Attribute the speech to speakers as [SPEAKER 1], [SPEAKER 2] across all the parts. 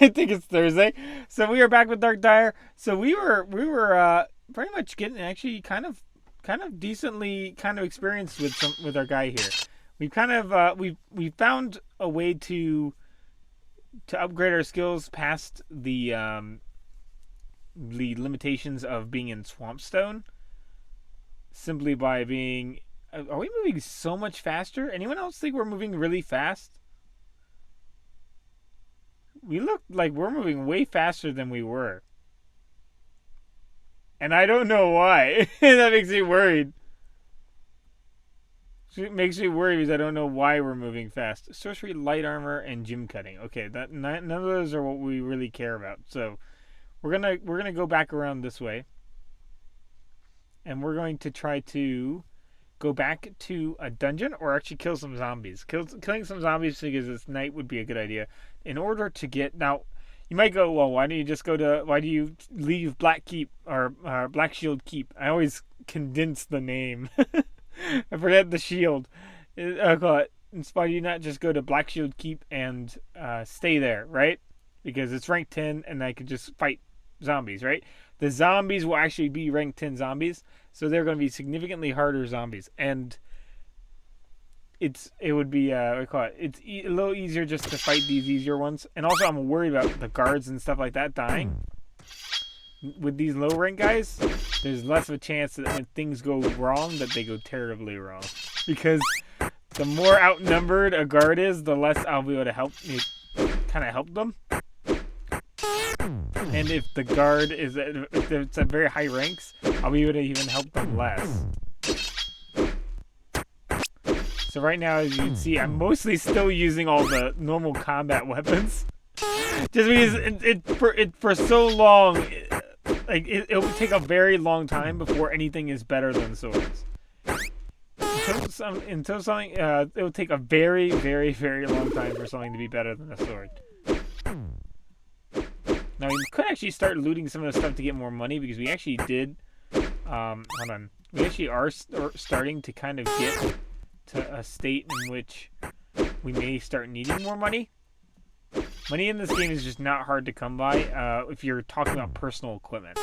[SPEAKER 1] I think it's Thursday. So we are back with DarkDIRE. So we were pretty much getting actually kind of decently kind of experienced with our guy here. We've kind of we found a way to upgrade our skills past the limitations of being in Swampstone simply by being. Are we moving so much faster? Anyone else think we're moving really fast? We look like we're moving way faster than we were. And I don't know why. That makes me worried. It makes me worried because I don't know why we're moving fast. Sorcery, light armor, and gym cutting. Okay, that none of those are what we really care about. So we're gonna go back around this way, and we're going to try to go back to a dungeon or actually kill some zombies. Killing some zombies because it's night would be a good idea. In order to get now, you might go, well, why don't you just go to? Why do you leave Black Keep or Black Shield Keep? I always condense the name. I forget the shield. Why do you not just go to Black Shield Keep and stay there, right? Because it's rank 10 and I could just fight zombies, right? The zombies will actually be rank 10 zombies, so they're going to be significantly harder zombies. And it would be it's a little easier just to fight these easier ones. And also I'm worried about the guards and stuff like that dying. With these low rank guys, there's less of a chance that when things go wrong that they go terribly wrong. Because the more outnumbered a guard is, the less I'll be able to help them. And if the guard if it's at very high ranks, I'll be able to even help them less. So right now, as you can see, I'm mostly still using all the normal combat weapons. Just because it for so long, it will take a very long time before anything is better than swords. Until something, it will take a very, very, very long time for something to be better than a sword. Now we could actually start looting some of the stuff to get more money because we actually did. Hold on, we actually are starting to kind of get to a state in which we may start needing more money. Money in this game is just not hard to come by if you're talking about personal equipment.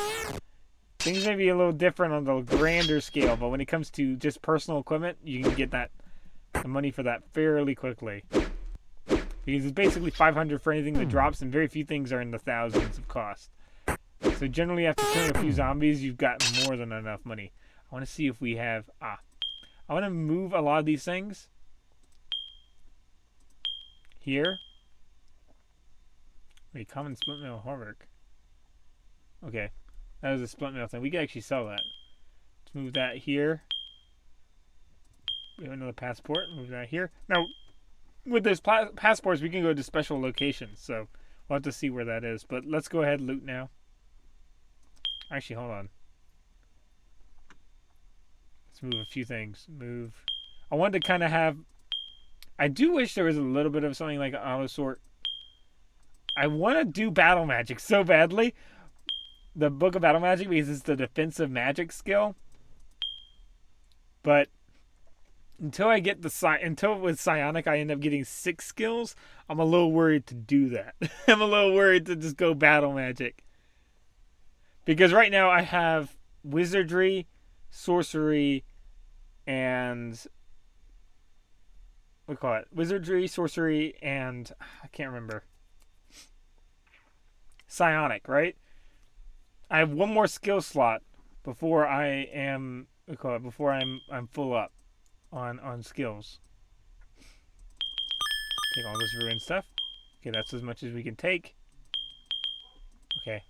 [SPEAKER 1] Things may be a little different on the grander scale, but when it comes to just personal equipment, you can get the money for that fairly quickly. Because it's basically 500 for anything that drops, and very few things are in the thousands of cost. So generally, after killing a few zombies, you've got more than enough money. I want to see if we have... I want to move a lot of these things here. Wait, common split mail Harvard. Okay, that was a split mail thing. We can actually sell that. Let's move that here. We have another passport. Move that here. Now, with those passports, we can go to special locations. So we'll have to see where that is. But let's go ahead and loot now. Actually, hold on. Let's move a few things. Move. I wanted to kind of have... I do wish there was a little bit of something like an auto sort. I want to do battle magic so badly. The Book of Battle Magic, because it's the defensive magic skill. But until I get until with Psionic I end up getting 6 skills, I'm a little worried to do that. I'm a little worried to just go battle magic. Because right now I have Wizardry, Sorcery, and... what do we call it? Wizardry, Sorcery, and... I can't remember. Psionic, right? I have one more skill slot before I am... before I'm full up on skills. Take all this ruined stuff. Okay, that's as much as we can take. Okay.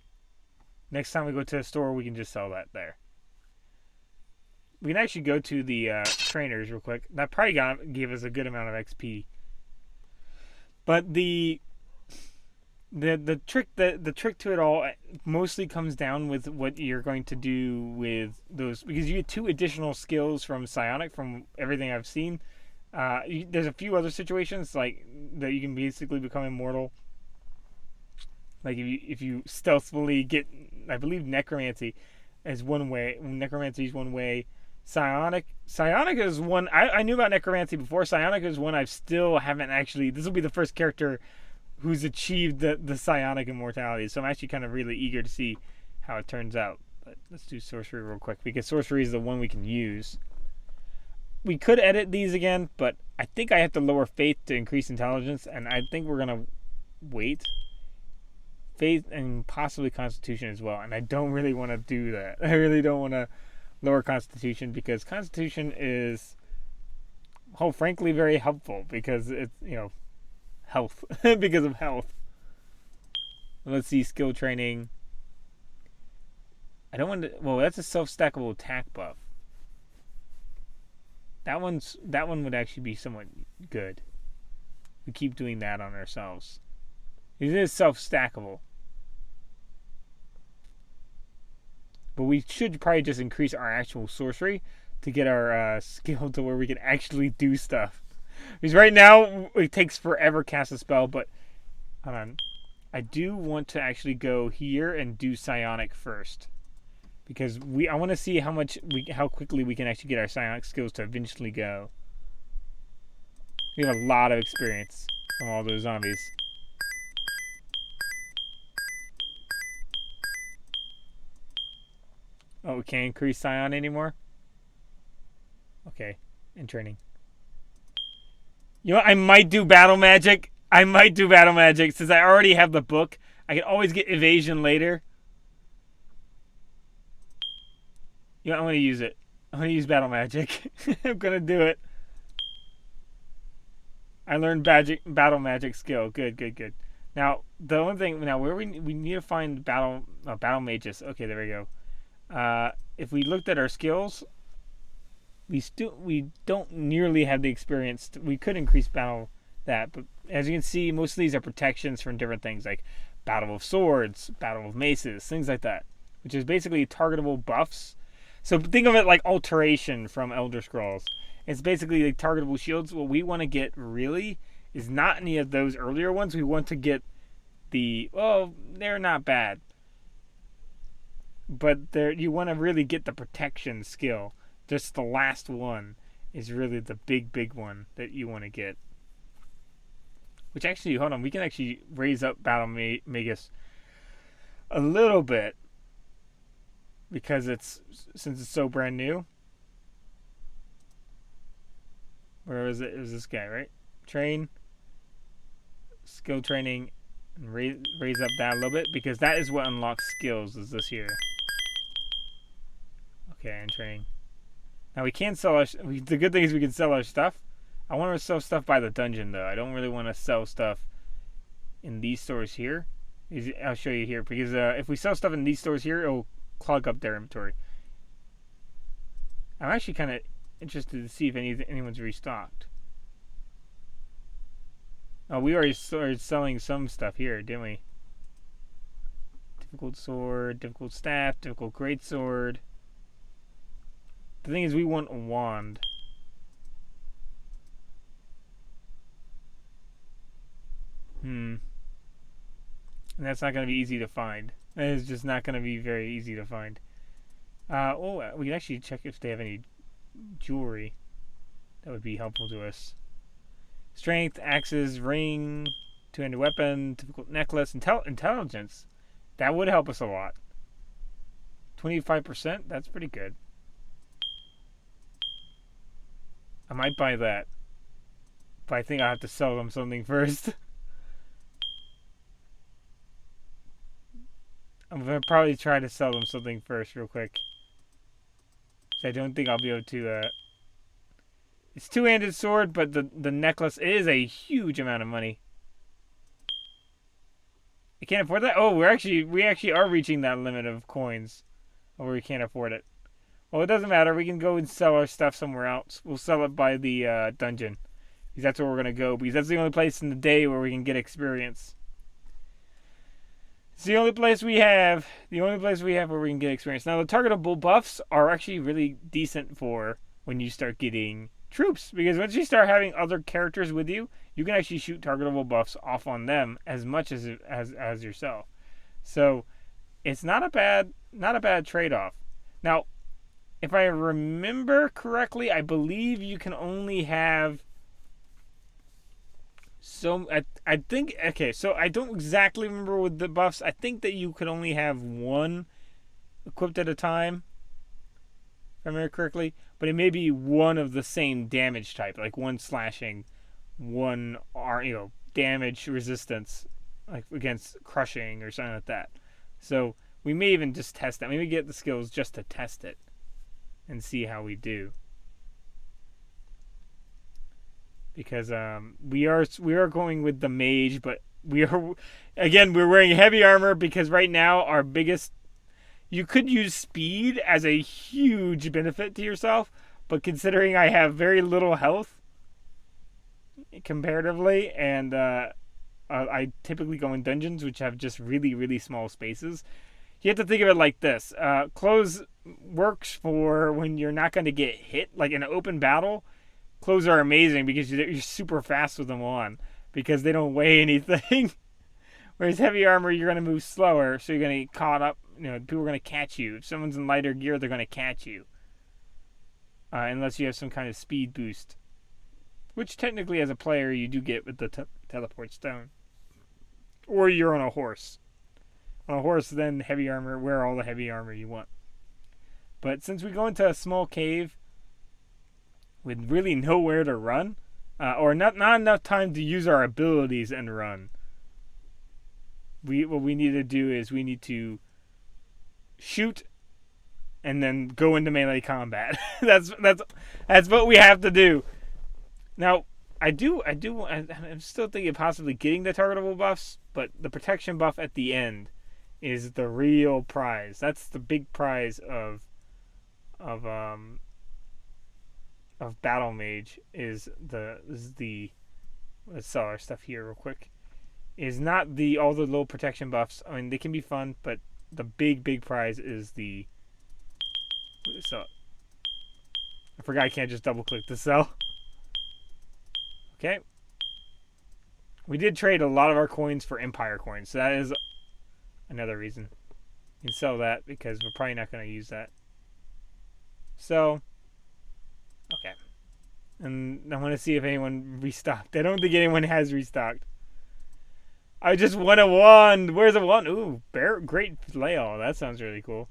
[SPEAKER 1] Next time we go to a store, we can just sell that there. We can actually go to the trainers real quick. That probably gave us a good amount of XP. But the trick to it all mostly comes down with what you're going to do with those, because you get 2 additional skills from Psionic from everything I've seen. There's a few other situations like that you can basically become immortal. Like if you stealthily get, I believe Necromancy is one way. Necromancy is one way. Psionic is one I knew about Necromancy before. Psionic is one I still haven't actually. This will be the first character who's achieved the psionic immortality. So I'm actually kind of really eager to see how it turns out. But let's do sorcery real quick because sorcery is the one we can use. We could edit these again, but I think I have to lower faith to increase intelligence, and I think we're gonna wait. Faith and possibly constitution as well, and I don't really want to do that. I really don't want to lower constitution because constitution is, well, frankly, very helpful because it's, health. Because of health. Let's see, skill training. I don't want to. Well, that's a self-stackable attack buff. That one would actually be somewhat good. We keep doing that on ourselves. It is self-stackable. But we should probably just increase our actual sorcery to get our skill to where we can actually do stuff. Because right now, it takes forever to cast a spell, but hold on. I do want to actually go here and do psionic first. Because I want to see how quickly we can actually get our psionic skills to eventually go. We have a lot of experience from all those zombies. Oh, we can't increase Scion anymore? Okay, in training. You know what? I might do battle magic. Since I already have the book. I can always get evasion later. You know, I'm going to use it. I'm going to use battle magic. I'm going to do it. I learned battle magic skill. Good. Now, the only thing... Now, where we need to find battle mages. Okay, there we go. If we looked at our skills, we don't nearly have the experience. We could increase battle that, but as you can see, most of these are protections from different things like battle of swords, battle of maces, things like that, which is basically targetable buffs. So think of it like alteration from Elder Scrolls. It's basically like targetable shields. What we want to get really is not any of those earlier ones. We want to get they're not bad. But you want to really get the protection skill. Just the last one is really the big one that you want to get. Which actually, hold on, we can actually raise up Battle Magus a little bit. Because since it's so brand new. Where is it? It was this guy, right? Train. Skill training. And raise up that a little bit. Because that is what unlocks skills, is this here. Okay, and training. Now we can sell the good thing is we can sell our stuff. I want to sell stuff by the dungeon though. I don't really want to sell stuff in these stores here. I'll show you here because if we sell stuff in these stores here, it'll clog up their inventory. I'm actually kind of interested to see if anyone's restocked. Oh, we already started selling some stuff here, didn't we? Difficult sword, difficult staff, difficult greatsword. The thing is, we want a wand. And that's not going to be easy to find. That is just not going to be very easy to find. We can actually check if they have any jewelry. That would be helpful to us. Strength, axes, ring, two-handed weapon, difficult necklace, intelligence. That would help us a lot. 25%? That's pretty good. I might buy that. But I think I have to sell them something first. I'm going to probably try to sell them something first real quick. I don't think I'll be able to... It's two-handed sword, but the necklace is a huge amount of money. I can't afford that? Oh, we actually are reaching that limit of coins. Or we can't afford it. Well, it doesn't matter. We can go and sell our stuff somewhere else. We'll sell it by the dungeon. Because that's where we're going to go. Because that's the only place in the day where we can get experience. It's the only place we have. Where we can get experience. Now, the targetable buffs are actually really decent for when you start getting troops. Because once you start having other characters with you, you can actually shoot targetable buffs off on them as much as yourself. So, it's not a bad trade-off. Now, if I remember correctly, I believe you can only have So I think okay. So I don't exactly remember with the buffs. I think that you could only have one equipped at a time, if I remember correctly. But it may be one of the same damage type, like one slashing, one damage resistance, like against crushing or something like that. So we may even just test that. Maybe get the skills just to test it and see how we do. Because we are going with the mage, but we're wearing heavy armor because right now our biggest, you could use speed as a huge benefit to yourself, but considering I have very little health comparatively, and I typically go in dungeons which have just really, really small spaces, you have to think of it like this. Clothes works for when you're not going to get hit, like in an open battle. Clothes are amazing because you're super fast with them on because they don't weigh anything. Whereas heavy armor, you're going to move slower, so you're going to get caught up. People are going to catch you. If someone's in lighter gear, they're going to catch you. Unless you have some kind of speed boost. Which technically, as a player, you do get with the teleport stone. Or you're on a horse. On a horse, then heavy armor, wear all the heavy armor you want. But since we go into a small cave with really nowhere to run, or not enough time to use our abilities and run, what we need to do is we need to shoot and then go into melee combat. that's what we have to do. Now, I'm still thinking of possibly getting the targetable buffs, but the protection buff at the end is the real prize. That's the big prize of Battle Mage is the let's sell our stuff here real quick. Is not all the little protection buffs. I mean, they can be fun, but the big prize is the so I forgot I can't just double click to sell. Okay. We did trade a lot of our coins for Empire coins, so that is another reason. You can sell that because we're probably not going to use that. So okay. And I want to see if anyone restocked. I don't think anyone has restocked. I just won a wand. Where's a wand? Ooh, great flail. That sounds really cool.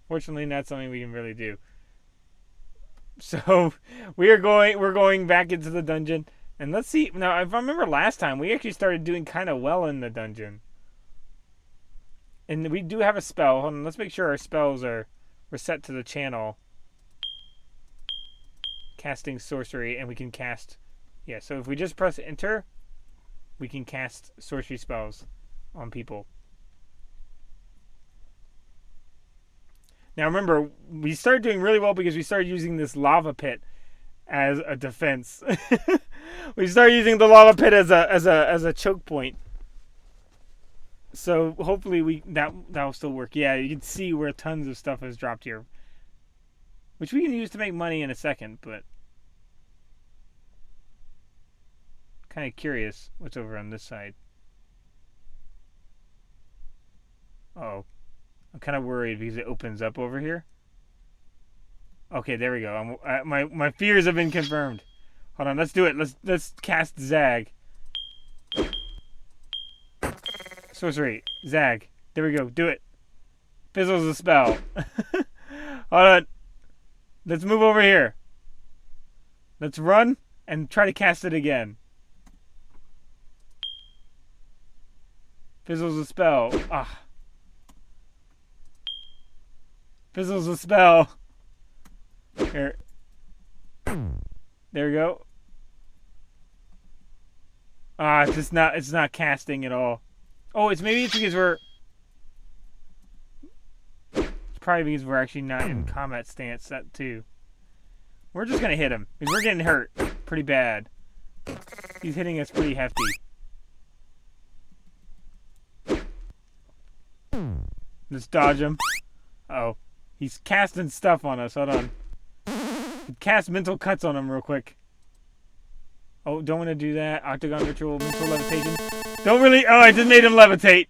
[SPEAKER 1] Fortunately, not something we can really do. So we're going back into the dungeon, and let's see. Now, if I remember last time, we actually started doing kind of well in the dungeon, and we do have a spell. Hold on, let's make sure our spells are set to the channel. Casting sorcery, and we can cast. Yeah, so if we just press enter, we can cast sorcery spells on people. Now remember, we started doing really well because we started using this lava pit as a defense. We started using the lava pit as a choke point. So hopefully that'll still work. Yeah, you can see where tons of stuff has dropped here, which we can use to make money in a second, but kind of curious what's over on this side. Oh, I'm kind of worried because it opens up over here. Okay, there we go. My fears have been confirmed. Hold on, let's do it. Let's cast Zag. Sorcery, Zag. There we go. Do it. Fizzles the spell. Hold on. Let's move over here. Let's run and try to cast it again. Fizzles the spell. Ah. Fizzles the spell. Here. There we go. Ah, it's not casting at all. Oh, maybe it's because it's probably because we're actually not in combat stance, that too. We're just gonna hit him because we're getting hurt pretty bad. He's hitting us pretty hefty. Let's dodge him. Uh-oh. He's casting stuff on us. Hold on. Cast mental cuts on him real quick. Oh, don't want to do that. Octagon Ritual, mental levitation. Don't really... Oh, I just made him levitate.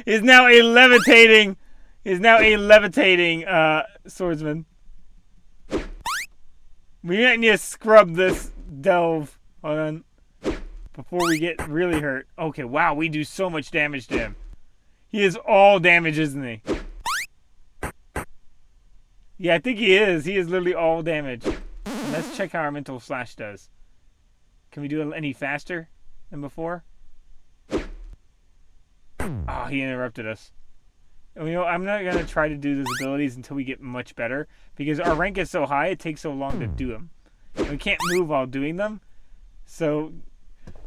[SPEAKER 1] He's now a levitating swordsman. We might need to scrub this delve. Hold on. Before we get really hurt. Okay, wow, we do so much damage to him. He is all damage, isn't he? Yeah, I think he is. He is literally all damage. Let's check how our mental slash does. Can we do it any faster than before? Oh, he interrupted us. And, you know, I'm not going to try to do those abilities until we get much better. Because our rank is so high, it takes so long to do them. And we can't move while doing them. So,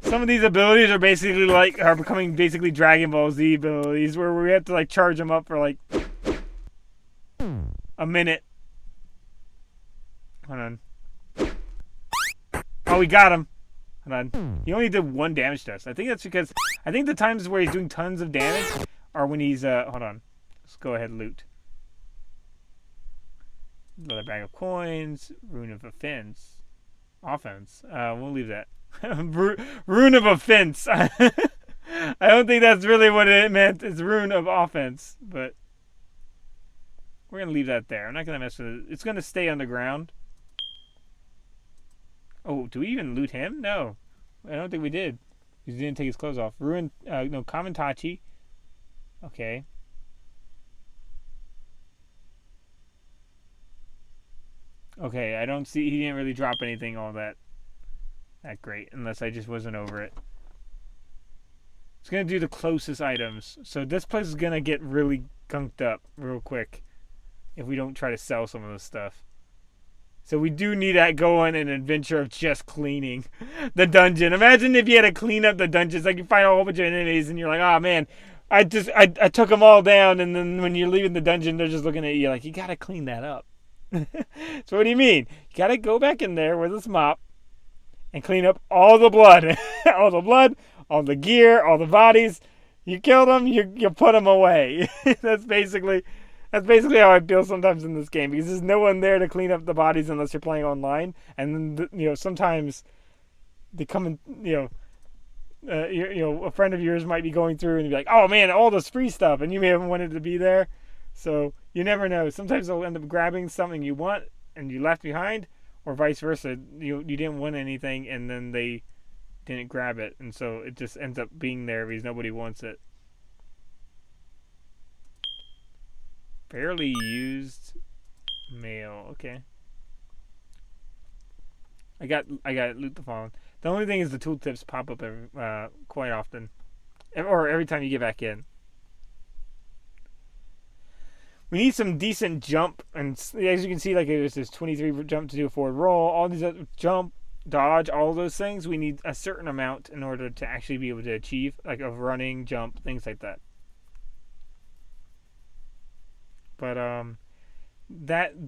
[SPEAKER 1] some of these abilities are basically like, are becoming basically Dragon Ball Z abilities. Where we have to like charge them up for like a minute. Hold on. Oh, we got him. Hold on. He only did 1 damage to us. I think that's because, I think the times where he's doing tons of damage are when he's, hold on. Let's go ahead and loot. Another bag of coins. Rune of offense. We'll leave that. Rune of offense. I don't think that's really what it meant. It's rune of offense. But we're going to leave that there. I'm not going to mess with it. It's going to stay underground. Oh, do we even loot him? No. I don't think we did. He didn't take his clothes off. Ruin, no, Kamentachi. Okay. Okay, I don't see, he didn't really drop anything all that great, unless I just wasn't over it. It's going to do the closest items. So this place is going to get really gunked up real quick if we don't try to sell some of this stuff. So we do need to go on an adventure of just cleaning the dungeon. Imagine if you had to clean up the dungeons. Like you find a whole bunch of enemies and you're like, oh man, I took them all down. And then when you're leaving the dungeon, they're just looking at you like, you got to clean that up. So what do you mean? You got to go back in there with this mop and clean up all the blood. All the blood, all the gear, all the bodies. You killed them, you put them away. That's basically how I feel sometimes in this game, because there's no one there to clean up the bodies unless you're playing online. And then, you know, sometimes they come and, you know, a friend of yours might be going through and be like, "Oh man, all this free stuff," and you may have wanted to be there. So you never know. Sometimes they'll end up grabbing something you want and you left behind, or vice versa. You didn't want anything and then they didn't grab it, and so it just ends up being there because nobody wants it. Barely used mail. Okay. I got loot the fallen. The only thing is the tooltips pop up quite often, or every time you get back in. We need some decent jump, and as you can see, like there's this 23 jump to do a forward roll. All these other jump, dodge, all those things. We need a certain amount in order to actually be able to achieve, like of running, jump, things like that. But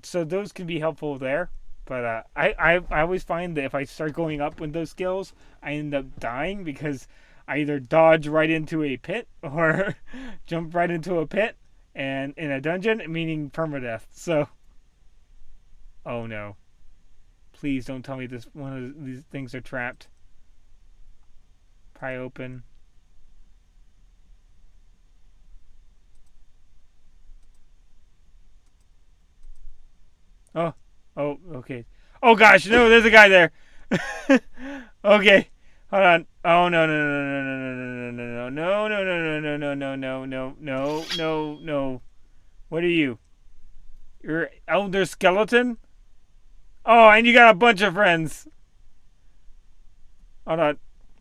[SPEAKER 1] so those can be helpful there. But I always find that if I start going up with those skills, I end up dying because I either dodge right into a pit or jump right into a pit and in a dungeon, meaning permadeath. So, oh no! Please don't tell me this one of these things are trapped. Pry open. Oh, okay. Oh gosh, no, there's a guy there. Okay, hold on. Oh no. What are you? You're Elder Skeleton? Oh, and you got a bunch of friends. Hold on.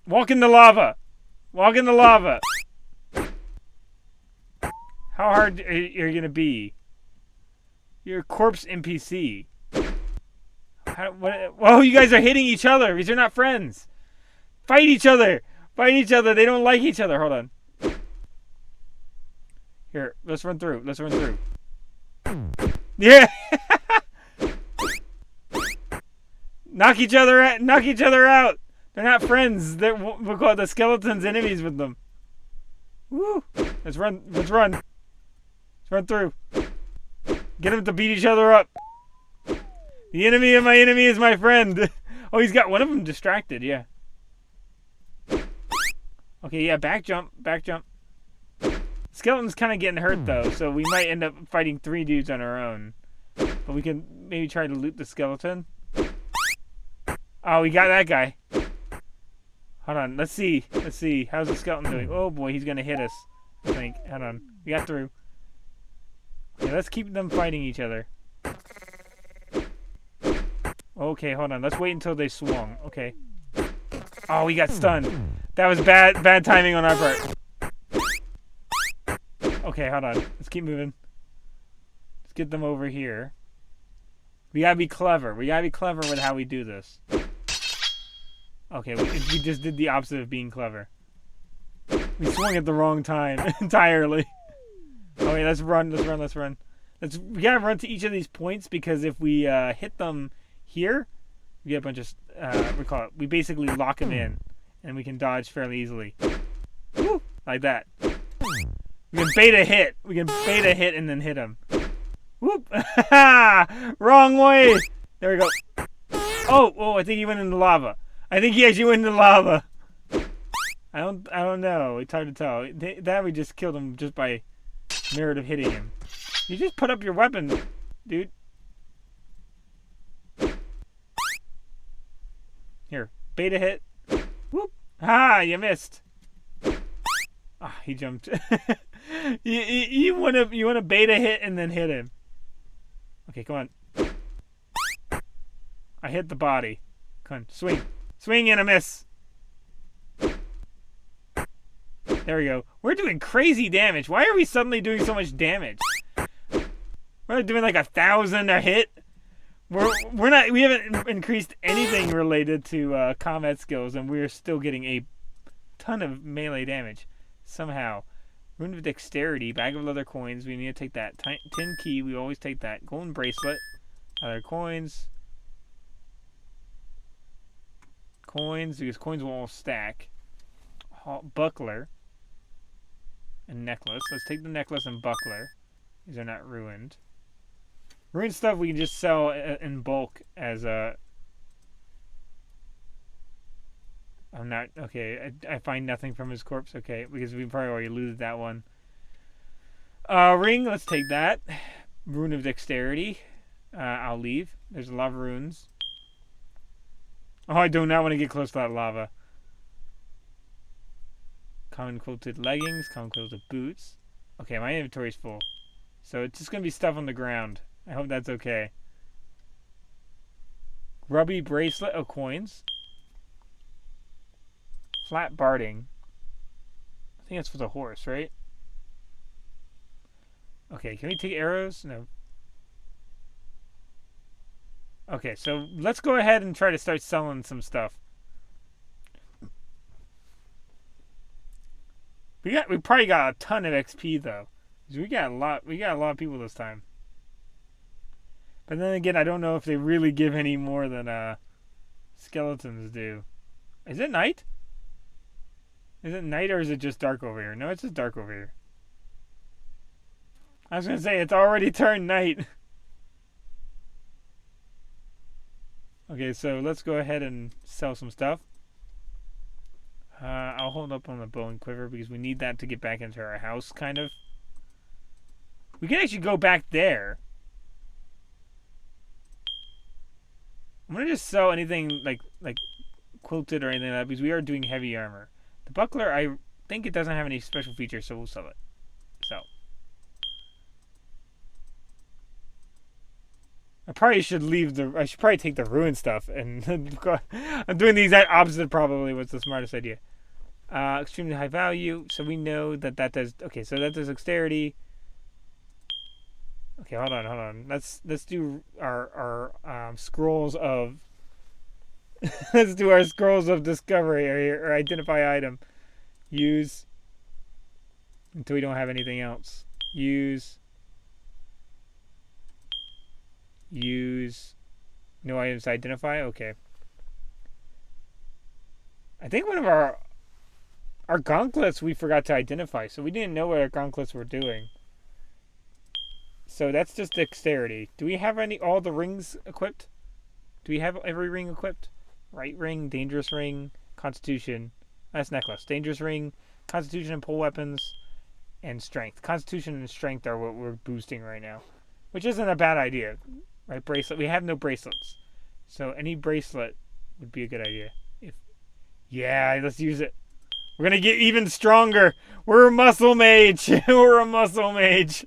[SPEAKER 1] Walk in the lava. Walk in the lava. How hard are you gonna be? You're a corpse NPC. Whoa, you guys are hitting each other. These are not friends. Fight each other. Fight each other. They don't like each other. Hold on. Here, let's run through. Let's run through. Yeah. Knock each other out. Knock each other out. They're not friends. We'll call the skeletons enemies with them. Woo. Let's run. Let's run. Let's run through. Get them to beat each other up. The enemy of my enemy is my friend. Oh, he's got one of them distracted, yeah. Okay, yeah, back jump, back jump. Skeleton's kind of getting hurt, though, so we might end up fighting 3 dudes on our own. But we can maybe try to loot the skeleton. Oh, we got that guy. Hold on. Let's see. Let's see. How's the skeleton doing? Oh boy, he's gonna hit us. I think. Hold on. We got through. Okay, let's keep them fighting each other. Okay, hold on. Let's wait until they swung. Okay. Oh, we got stunned. That was bad timing on our part. Okay, hold on. Let's keep moving. Let's get them over here. We gotta be clever. We gotta be clever with how we do this. Okay, we just did the opposite of being clever. We swung at the wrong time entirely. Okay, let's run. Let's run. Let's run. We gotta run to each of these points because if we hit them here, we get a bunch of we basically lock them in, and we can dodge fairly easily. Woo! Like that. We can bait a hit. We can bait a hit and then hit him. Whoop! Wrong way. There we go. Oh! I think he went into lava. I think he actually went into lava. I don't know. It's hard to tell. That we just killed him just by merit of hitting him. You just put up your weapon, dude. Here, beta hit. Whoop! Ha! You missed. Ah, he jumped. you wanna beta hit and then hit him. Okay, come on. I hit the body. Come on, swing. Swing and a miss. There we go. We're doing crazy damage. Why are we suddenly doing so much damage? We're doing like 1,000 a hit. We haven't increased anything related to combat skills, and we're still getting a ton of melee damage somehow. Rune of Dexterity, bag of leather coins. We need to take that. Tin key. We always take that. Golden bracelet. Other coins. Coins, because coins will all stack. Buckler. And necklace. Let's take the necklace and buckler. These are not ruined. Ruined stuff we can just sell in bulk as a... I'm not... Okay, I find nothing from his corpse. Okay, because we probably already looted that one. Ring, let's take that. Rune of Dexterity. I'll leave. There's a lot of runes. Oh, I do not want to get close to that lava. Common quilted leggings, common quilted boots. Okay, my inventory's full. So it's just going to be stuff on the ground. I hope that's okay. Grubby bracelet. Oh, coins. Flat barding. I think that's for the horse, right? Okay, can we take arrows? No. Okay, so let's go ahead and try to start selling some stuff. We probably got a ton of XP though. We got a lot of people this time. But then again, I don't know if they really give any more than skeletons do. Is it night? Is it night or is it just dark over here? No, it's just dark over here. I was gonna say it's already turned night. Okay, so let's go ahead and sell some stuff. I'll hold up on the bow and quiver because we need that to get back into our house, kind of. We can actually go back there. I'm gonna just sell anything like quilted or anything like that because we are doing heavy armor. The buckler, I think it doesn't have any special features, so we'll sell it. So. I probably should I should probably take the ruined stuff and I'm doing the exact opposite probably was the smartest idea. Extremely high value, so we know that does, okay, so that does dexterity. Okay, hold on. Let's do our scrolls of let's do our scrolls of discovery or identify item. Use until we don't have anything else. Use no items to identify. Okay. I think one of our gauntlets we forgot to identify, so we didn't know what our gauntlets were doing. So that's just dexterity. Do we have all the rings equipped? Do we have every ring equipped? Right ring, dangerous ring, constitution. That's necklace. Dangerous ring, constitution and pull weapons, and strength. Constitution and strength are what we're boosting right now, which isn't a bad idea. Right, bracelet. We have no bracelets. So any bracelet would be a good idea. Yeah, let's use it. We're gonna get even stronger. We're a muscle mage. We're a muscle mage.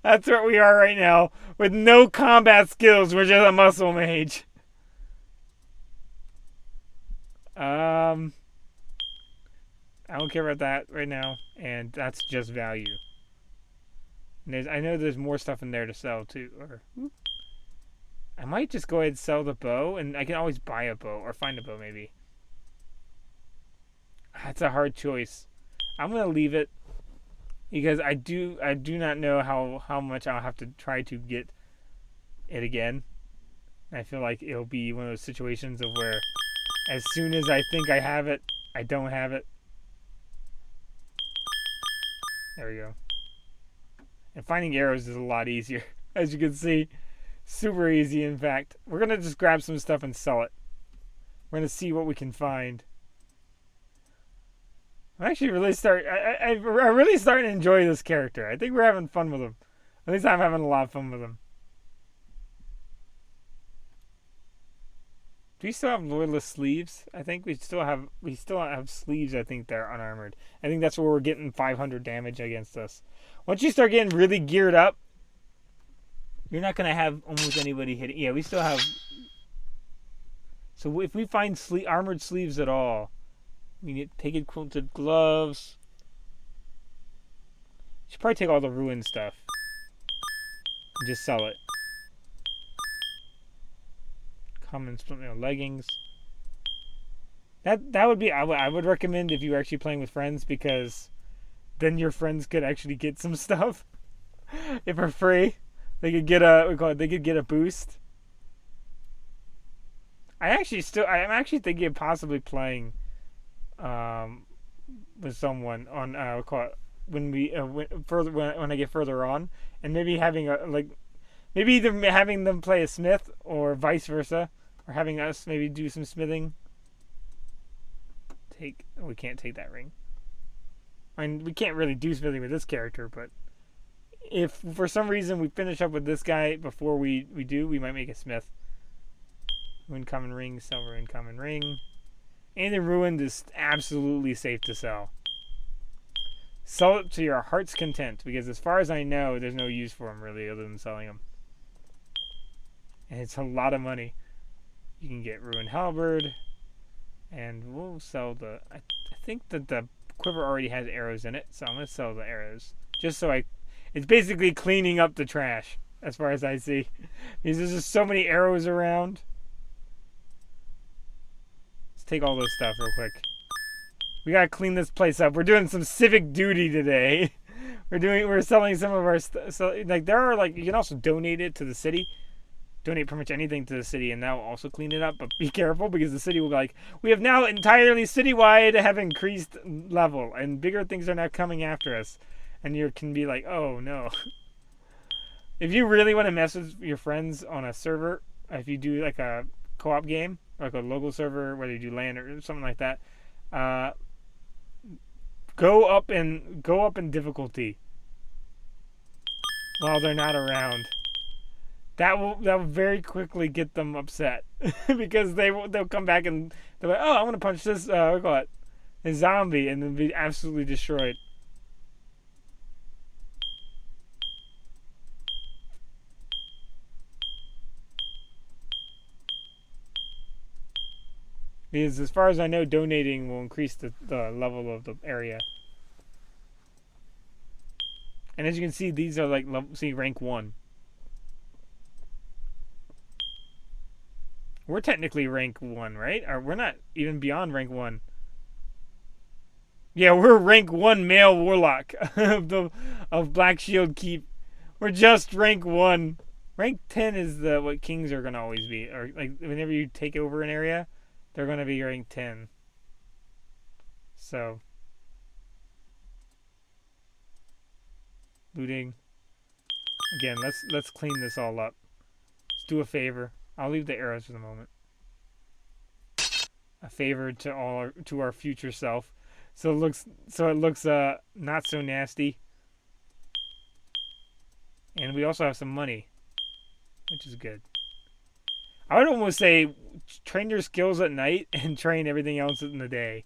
[SPEAKER 1] That's what we are right now. With no combat skills, we're just a muscle mage. I don't care about that right now, and that's just value. And I know there's more stuff in there to sell too. Or I might just go ahead and sell the bow, and I can always buy a bow or find a bow maybe. That's a hard choice. I'm gonna leave it because I do not know how much I'll have to try to get it again. I feel like it'll be one of those situations of where as soon as I think I have it, I don't have it. There we go. And finding arrows is a lot easier, as you can see. Super easy, in fact. We're gonna just grab some stuff and sell it. We're gonna see what we can find. I'm actually really really starting to enjoy this character. I think we're having fun with him. At least I'm having a lot of fun with him. Do we still have loyalist sleeves? I think we still have sleeves. I think they're unarmored. I think that's where we're getting 500 damage against us. Once you start getting really geared up, you're not gonna have almost anybody hitting. Yeah, we still have. So if we find armored sleeves at all. We need take quilted gloves. Should probably take all the ruined stuff and just sell it. Common split leggings. That would be I would recommend if you were actually playing with friends, because then your friends could actually get some stuff. If for free, they could get a boost. I'm actually thinking of possibly playing with someone on when I get further on, and maybe having maybe either having them play a smith or vice versa, or having us maybe do some smithing. We can't take that ring. I mean, we can't really do smithing with this character, but if for some reason we finish up with this guy before we might make a smith. Uncommon ring, silver uncommon ring. Anything ruined is absolutely safe to sell. Sell it to your heart's content, because as far as I know, there's no use for them really other than selling them. And it's a lot of money. You can get ruined halberd, and we'll sell the. I think that the quiver already has arrows in it, so I'm gonna sell the arrows just so It's basically cleaning up the trash, as far as I see, because there's just so many arrows around. Take all this stuff real quick. We gotta clean this place up. We're doing some civic duty today. We're selling some of our stuff. So there are you can also donate it to the city. Donate pretty much anything to the city, and that will also clean it up. But be careful, because the city will be like, we have now entirely citywide have increased level, and bigger things are now coming after us. And you can be like, oh no. If you really want to mess with your friends on a server, if you do like a co-op game, like a local server, whether you do LAN or something like that, go up in difficulty while they're not around. That will very quickly get them upset because they'll come back and they're like, oh, I want to punch this a zombie, and then be absolutely destroyed. Because as far as I know, donating will increase the level of the area. And as you can see, these are rank 1. We're technically rank 1, right? Or we're not even beyond rank 1. Yeah, we're rank 1 male warlock of Black Shield Keep. We're just rank 1. Rank 10 is what kings are going to always be. Or whenever you take over an area, they're going to be rank 10. So, looting. Again, let's clean this all up. Let's do a favor. I'll leave the arrows for the moment. A favor to our future self. So it looks not so nasty. And we also have some money, which is good. I would almost say train your skills at night and train everything else in the day.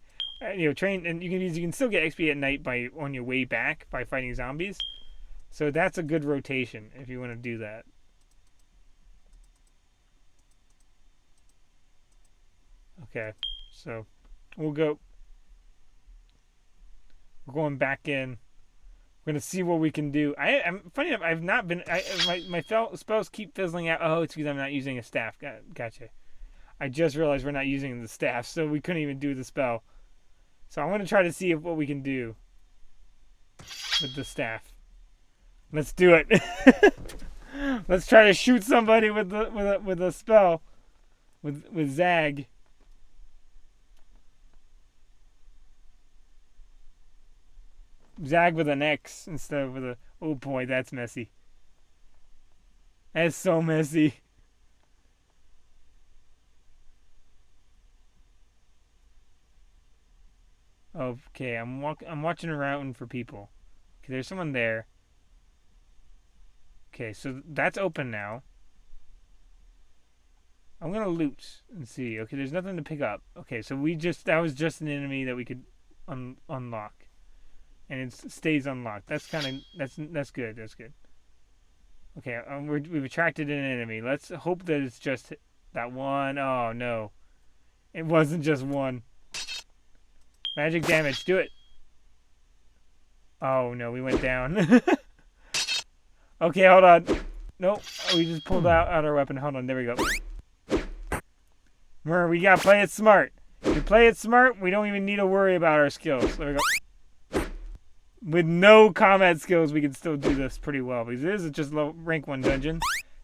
[SPEAKER 1] You know, train, and you can still get XP at night by on your way back by fighting zombies. So that's a good rotation if you want to do that. Okay, so we'll go. We're going back in. We're gonna see what we can do. I'm funny enough. I've not been. My spells keep fizzling out. Oh, it's because I'm not using a staff. Gotcha. I just realized we're not using the staff, so we couldn't even do the spell. So I'm gonna try to see what we can do with the staff. Let's do it. Let's try to shoot somebody with a spell with Zag. Zag with an X instead of with a. Oh boy, that's messy. That's so messy. Okay, I'm watching around for people. Okay, there's someone there. Okay, so that's open now. I'm gonna loot and see. Okay, there's nothing to pick up. Okay, so that was just an enemy that we could unlock, and it stays unlocked. That's that's good. That's good. Okay, we've attracted an enemy. Let's hope that it's just that one. Oh no, it wasn't just one. Magic damage, do it. Oh no, we went down. Okay, hold on. Nope, we just pulled out our weapon. Hold on, there we go. Remember, we gotta play it smart. If we play it smart, we don't even need to worry about our skills. There we go. With no combat skills, we can still do this pretty well. Because it is just low rank 1 dungeon.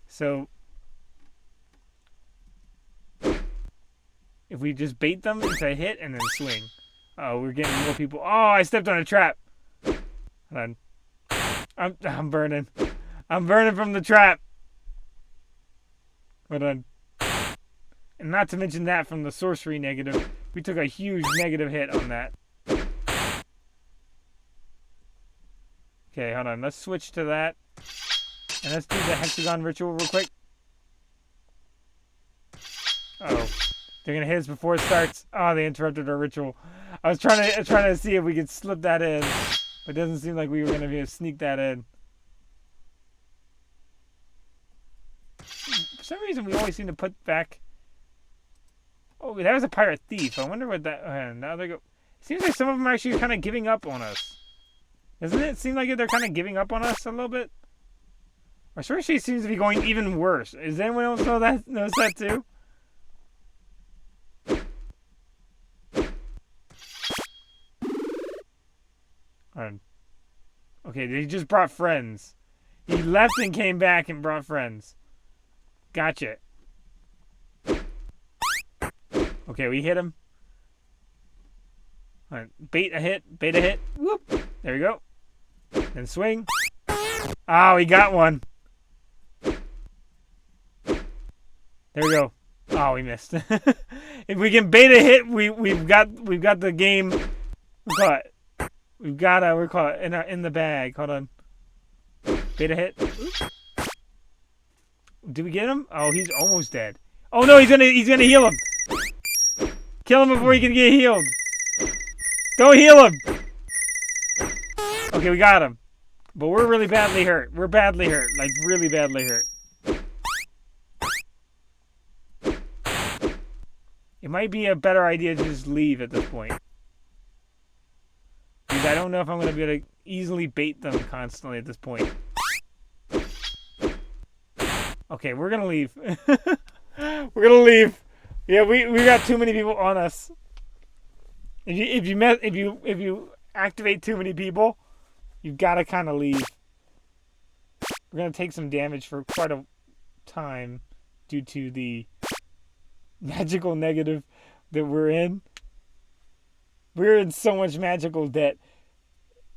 [SPEAKER 1] So, if we just bait them into a hit and then swing. Oh, we're getting more people. Oh, I stepped on a trap. Hold on. I'm burning. I'm burning from the trap. Hold on. And not to mention that from the sorcery negative. We took a huge negative hit on that. Okay, hold on. Let's switch to that. And let's do the Hexagon Ritual real quick. Uh-oh. They're gonna hit us before it starts. Oh, they interrupted our ritual. I was trying to see if we could slip that in, but it doesn't seem like we were gonna be able to sneak that in. For some reason, we always seem to put back. Oh, that was a pirate thief. I wonder what that. Now they go. It seems like some of them are actually kind of giving up on us. Doesn't it seem like they're kind of giving up on us a little bit? Our sorcery seems to be going even worse. Does anyone else notice that too? Okay, they just brought friends. He left and came back and brought friends. Gotcha. Okay, we hit him. Bait a hit. Whoop. There we go. Then swing. Oh, he got one. There we go. Oh, we missed. If we can bait a hit, we've got the game. We've got we're caught in the bag. Hold on. Beta hit. Did we get him? Oh, he's almost dead. Oh no, he's gonna heal him. Kill him before he can get healed. Don't heal him. Okay, we got him. But we're really badly hurt. We're badly hurt. Like really badly hurt. It might be a better idea to just leave at this point. Because I don't know if I'm going to be able to easily bait them constantly at this point. Okay, we're going to leave. We're going to leave. Yeah, we got too many people on us. If you activate too many people, you've got to kind of leave. We're going to take some damage for quite a time due to the magical negative that we're in. We're in so much magical debt.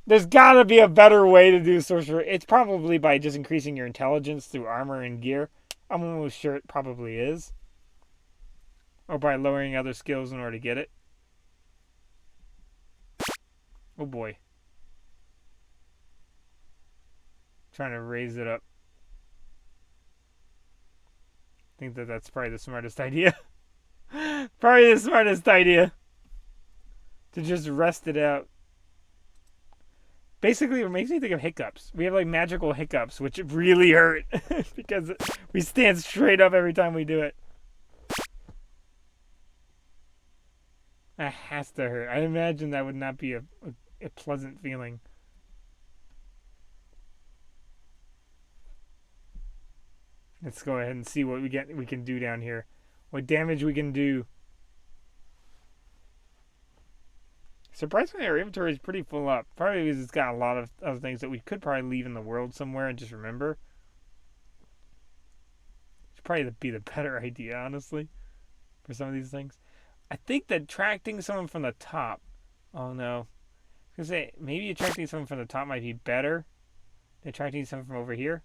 [SPEAKER 1] There's gotta be a better way to do sorcery. It's probably by just increasing your intelligence through armor and gear. I'm almost sure it probably is. Or by lowering other skills in order to get it. Oh boy. Trying to raise it up. think that that's probably the smartest idea. Probably the smartest idea. To just rest it out. Basically, it makes me think of hiccups. We have like magical hiccups, which really hurt because we stand straight up every time we do it. That has to hurt. I imagine that would not be a pleasant feeling. Let's go ahead and see what we can do down here. What damage we can do. Surprisingly, our inventory is pretty full up. Probably because it's got a lot of other things that we could probably leave in the world somewhere and just remember. Should probably be the better idea, honestly, for some of these things. I think that attracting someone from the top. Oh no. I was gonna say maybe attracting someone from the top might be better than attracting someone from over here.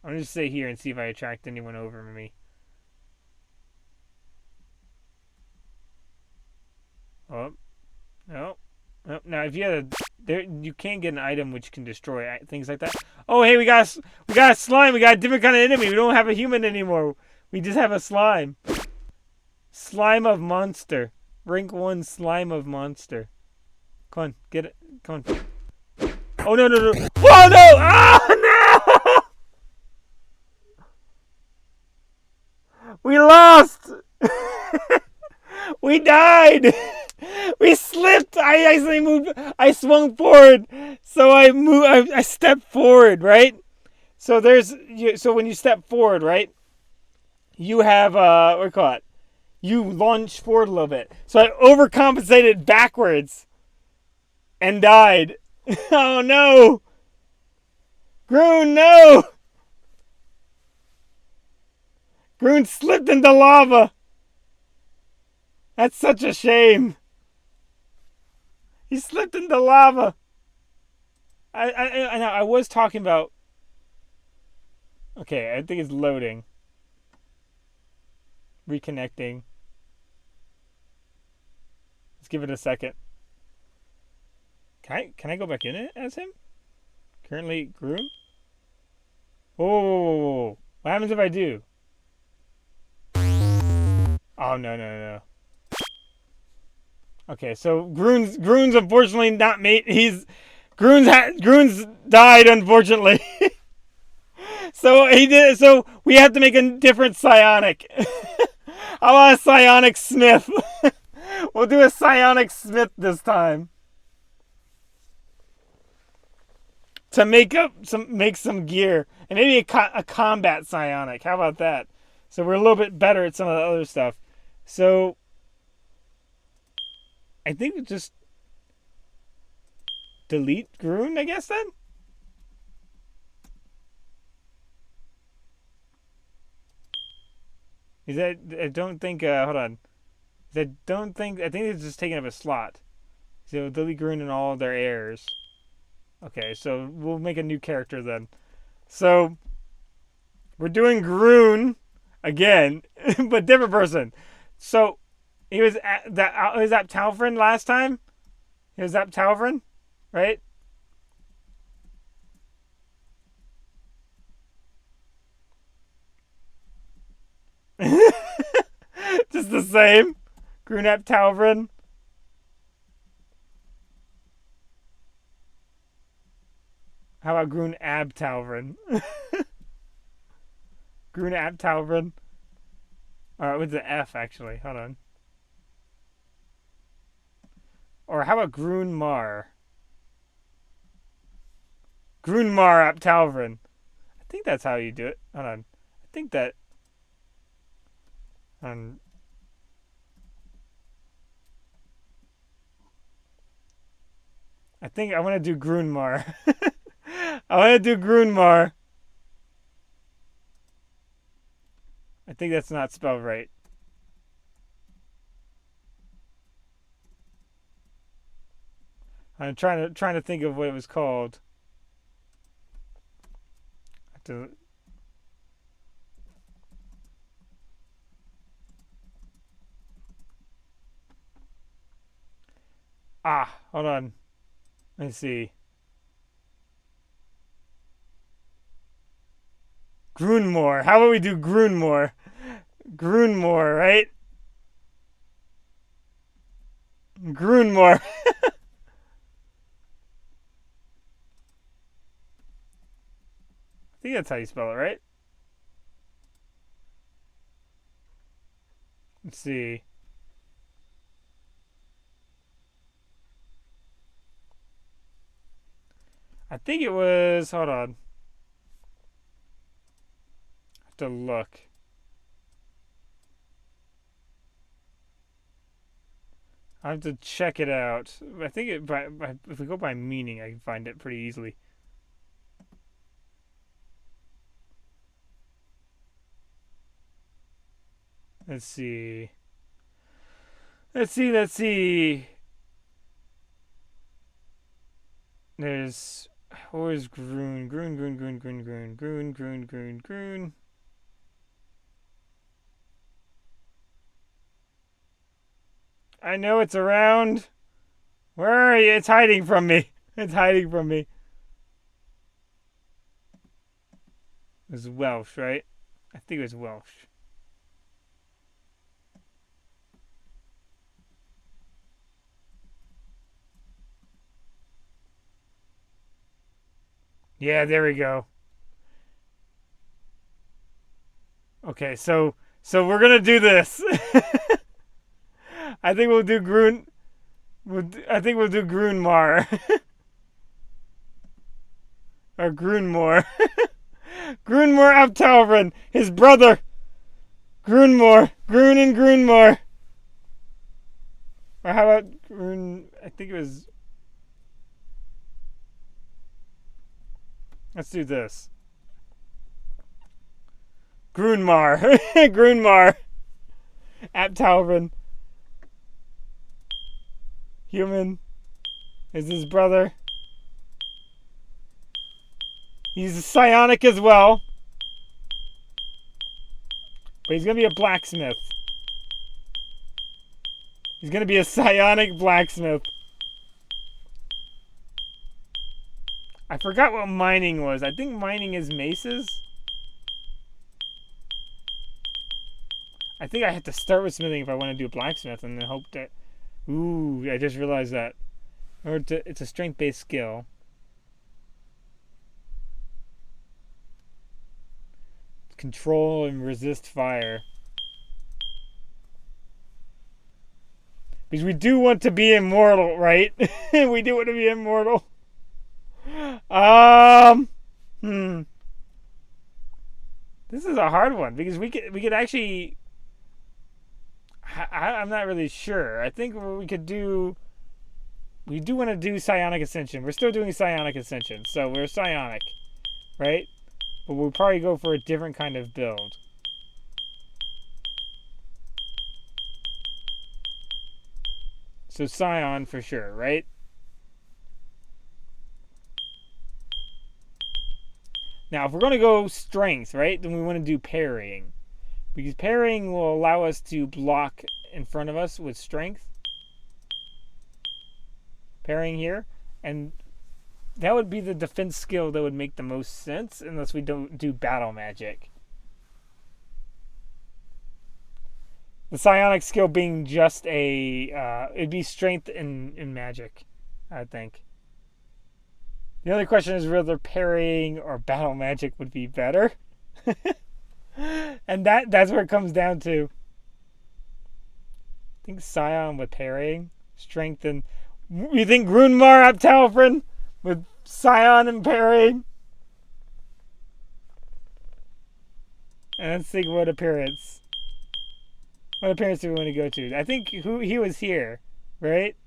[SPEAKER 1] I'm gonna just stay here and see if I attract anyone over me. Oh, no. Oh, now, if you had you can get an item which can destroy things like that. Oh, hey, we got a slime. We got a different kind of enemy. We don't have a human anymore. We just have a slime. Slime of monster. Rank 1 slime of monster. Come on, get it. Come on. Oh no! Oh no! Oh no! We lost. We died. We slipped. I actually moved. I swung forward, so I moved. I stepped forward, right? So so when you step forward, right, you have what do you call it? You launch forward a little bit. So I overcompensated backwards and died. Oh no, Groon, no! Groon slipped into lava. That's such a shame. He slipped into lava. I was talking about. Okay, I think it's loading. Reconnecting. Let's give it a second. Can I go back in it as him? Currently Groon? Whoa. What happens if I do? Oh no. Okay, so Groon's unfortunately not made. Groon's died unfortunately. So he did. So we have to make a different psionic. I want a psionic smith. We'll do a psionic smith this time to make some gear and maybe a combat psionic. How about that? So we're a little bit better at some of the other stuff. So I think we just delete Groon, I guess, then? I don't think, hold on. I think it's just taking up a slot. So delete Groon and all of their heirs. Okay, so we'll make a new character then. So, we're doing Groon again, but different person. So, he was at Talfrin last time? He was at Talfrin, right? Just the same. Groon at Talfrin. How about Groon ab Talfrin? Groon ab Talfrin. Alright, with the F actually. Hold on. Or how about Groon Mar? Groon Mar ab Talfrin. I think that's how you do it. Hold on. I think that. I think I want to do Grunmar. I want to do Grunmar. I think that's not spelled right. I'm trying to think of what it was called. I have to. Hold on. Let's see. Grunmore. How about we do Grunmore? Grunmore, right? Grunmore. I think that's how you spell it, right? Let's see. I think it was. Hold on. I have to look. I have to check it out. I think if we go by meaning, I can find it pretty easily. Let's see. Let's see. There's. Where's Groon? Groon. I know it's around. Where are you? It's hiding from me. It's hiding from me. It's Welsh, right? I think it was Welsh. Yeah, there we go. Okay, so we're gonna do this. I think we'll do Grun. I think we'll do Grunmar or Grunmore. Grunmore ap Talvin, his brother. Grunmore, Grun and Grunmore. Or how about Grun? I think it was. Let's do this. Grunmar. Grunmar. Ap Talvin. Human is his brother. He's a psionic as well. But he's going to be a blacksmith. He's going to be a psionic blacksmith. I forgot what mining was. I think mining is maces. I think I have to start with smithing if I want to do blacksmith and then hope that... Ooh, I just realized that. It's a strength-based skill. Control and resist fire. Because we do want to be immortal, right? We do want to be immortal. This is a hard one because we could actually. I'm not really sure. I think we could do. We do want to do Psionic Ascension. We're still doing Psionic Ascension, so we're Psionic, right? But we'll probably go for a different kind of build. So Scion for sure, right? Now, if we're going to go strength, right, then we want to do parrying. Because parrying will allow us to block in front of us with strength. Parrying here. And that would be the defense skill that would make the most sense unless we don't do battle magic. The psionic skill being just a... it'd be strength in magic, I think. The other question is whether parrying or battle magic would be better. And that's where it comes down to. I think Scion with parrying. Strength and... You think Grunmar ap Talvin with Scion and parrying? And let's think what appearance. What appearance do we want to go to? I think he was here, right?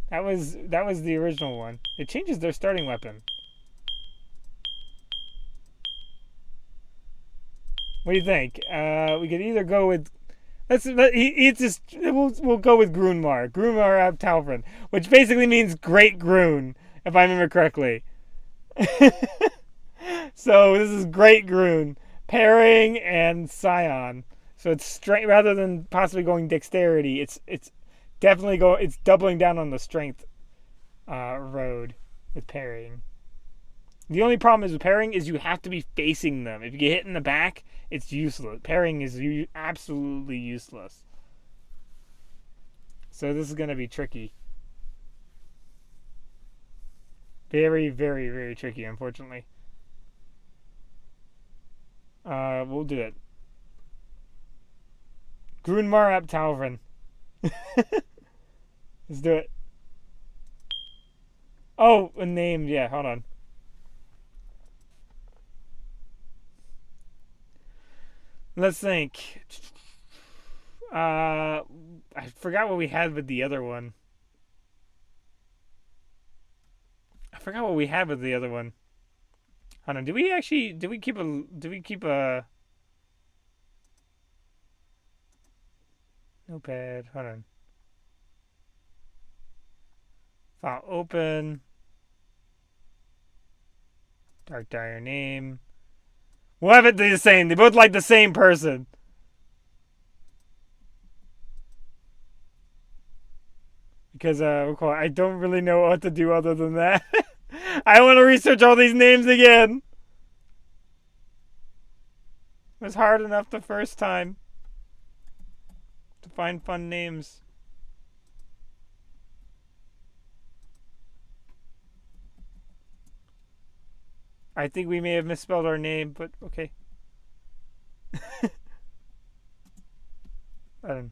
[SPEAKER 1] That was the original one. It changes their starting weapon. What do you think? We could either go with... We'll go with Grunmar. Grunmar ap Talvin. Which basically means Great Grun, if I remember correctly. So this is Great Grun. Parrying and Scion. So it's straight rather than possibly going dexterity. It's definitely it's doubling down on the strength road with parrying. The only problem is with parrying is you have to be facing them. If you get hit in the back, it's useless. Parrying is absolutely useless. So this is going to be tricky. Very, very, very tricky, unfortunately. We'll do it. Grunmar ap Talvrin. Let's do it. Oh, a name. Yeah, hold on. Let's think. I forgot what we had with the other one. Hold on. Did we keep a notepad? Hold on. File open. DarkDIRE name. We'll have it the same. They both like the same person. Because I don't really know what to do other than that. I want to research all these names again. It was hard enough the first time to find fun names. I think we may have misspelled our name, but okay. We'll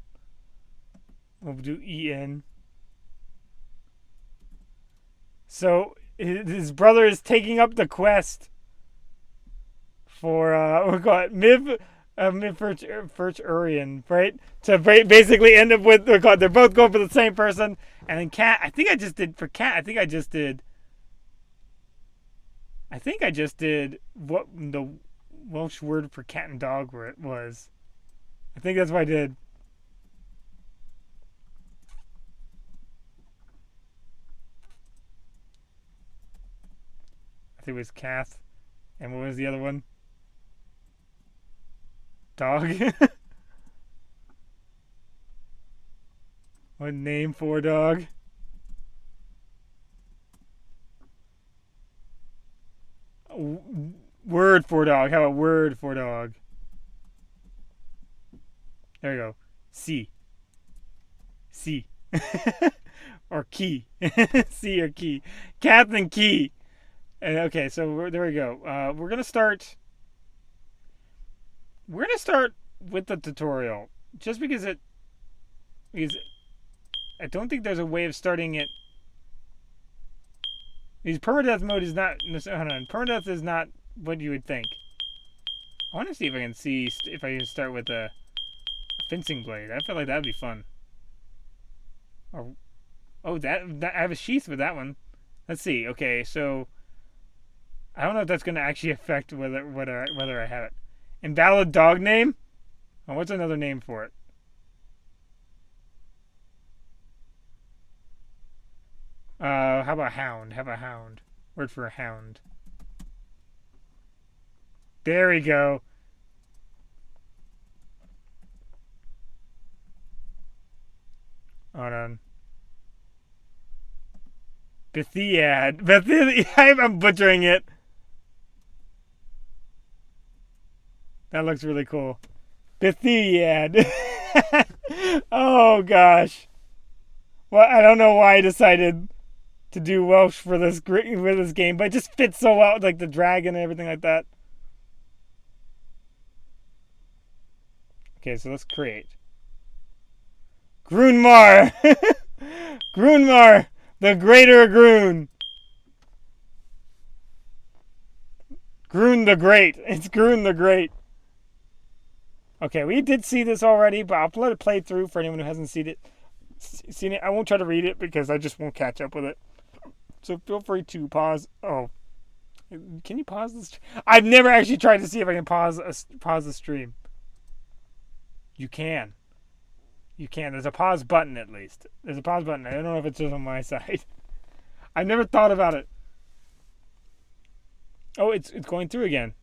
[SPEAKER 1] do EN. So his brother is taking up the quest for we'll call it Urian, right? To basically end up with they're both going for the same person, and then Cat. I think I just did what the Welsh word for cat and dog was. I think that's what I did. I think it was Kath. And what was the other one? Dog. What name for dog? Word for dog. How about word for dog? There we go. C. Or key. C or key. Kath and key. And okay, so there we go. We're gonna start with the tutorial, just because I don't think there's a way of starting it. Because permadeath mode is not. Hold on, permadeath is not what you would think. I want to see if I can start with a fencing blade. I feel like that'd be fun. That I have a sheath with that one. Let's see. Okay, so I don't know if that's going to actually affect whether I have it. Invalid dog name? Oh, what's another name for it? How about hound? How about hound? Word for a hound. There we go. Hold on. Bethiad. I'm butchering it. That looks really cool. Bethiad. Oh gosh. Well, I don't know why I decided to do Welsh for this game, but it just fits so well, like the dragon and everything like that. Okay, so let's create. Grunmar! Grunmar! The Greater Grun! Grun the Great. It's Grun the Great. Okay, we did see this already, but I'll let it play through for anyone who hasn't seen it. I won't try to read it because I just won't catch up with it. So feel free to pause. Oh, can you pause this? I've never actually tried to see if I can pause the stream. You can. You can. There's a pause button at least. There's a pause button. I don't know if it's just on my side. I've never thought about it. Oh, it's going through again.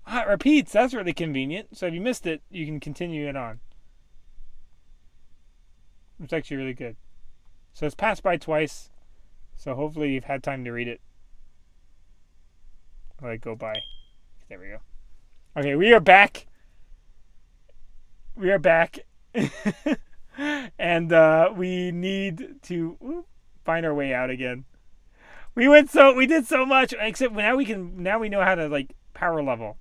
[SPEAKER 1] It repeats. That's really convenient. So if you missed it, you can continue it on. It's actually really good. So it's passed by twice. So hopefully you've had time to read it. Let it go by. There we go. Okay, we are back. We are back. And we need to find our way out again. We did so much, except now we know how to like power level.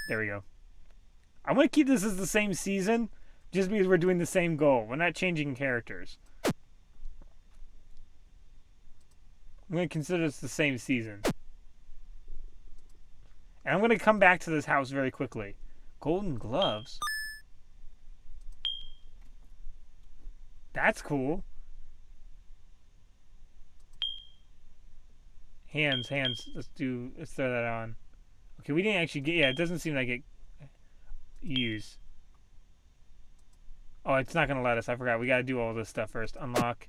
[SPEAKER 1] There we go. I want to keep this as the same season, just because we're doing the same goal. We're not changing characters. I'm going to consider this the same season. And I'm going to come back to this house very quickly. Golden gloves? That's cool. Hands. Let's throw that on. Okay, we didn't actually get, yeah, it doesn't seem like it use. Oh, it's not going to let us. I forgot. We got to do all this stuff first. Unlock.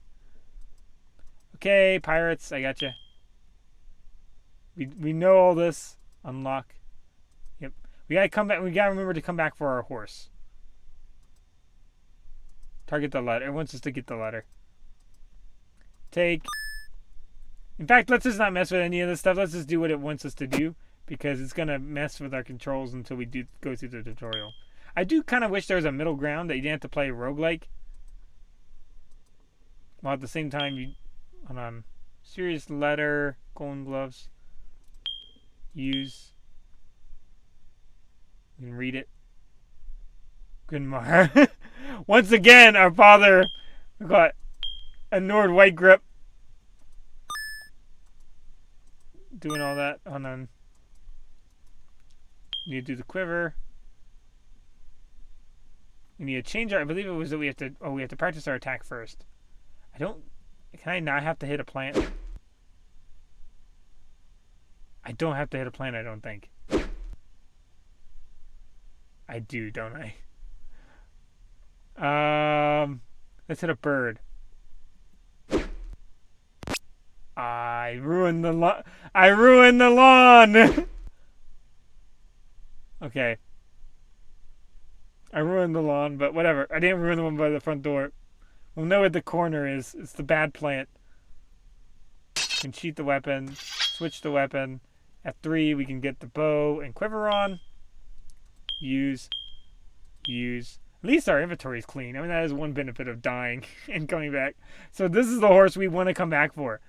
[SPEAKER 1] Okay, pirates, I got you. We know all this. Unlock. Yep. We got to come back. We got to remember to come back for our horse. Target the letter. It wants us to get the letter. Take. In fact, let's just not mess with any of this stuff. Let's just do what it wants us to do, because it's going to mess with our controls until we do go through the tutorial. I do kind of wish there was a middle ground that you didn't have to play roguelike. While at the same time, you... Hold on. Serious letter. Golden gloves. Use. You can read it. Gunmar. Once again, our father got a Nord white grip. Doing all that. Hold on. We need to do the quiver. We need to change our... I believe it was that we have to... Oh, we have to practice our attack first. I don't... Can I not have to hit a plant? I don't have to hit a plant, I don't think. I do, don't I? Let's hit a bird. I ruined the lawn. I ruined the lawn! Okay. I ruined the lawn, but whatever. I didn't ruin the one by the front door. We'll know what the corner is. It's the bad plant. We can cheat the weapon. Switch the weapon. At 3, we can get the bow and quiver on. Use. At least our inventory is clean. I mean, that is one benefit of dying and coming back. So this is the horse we want to come back for.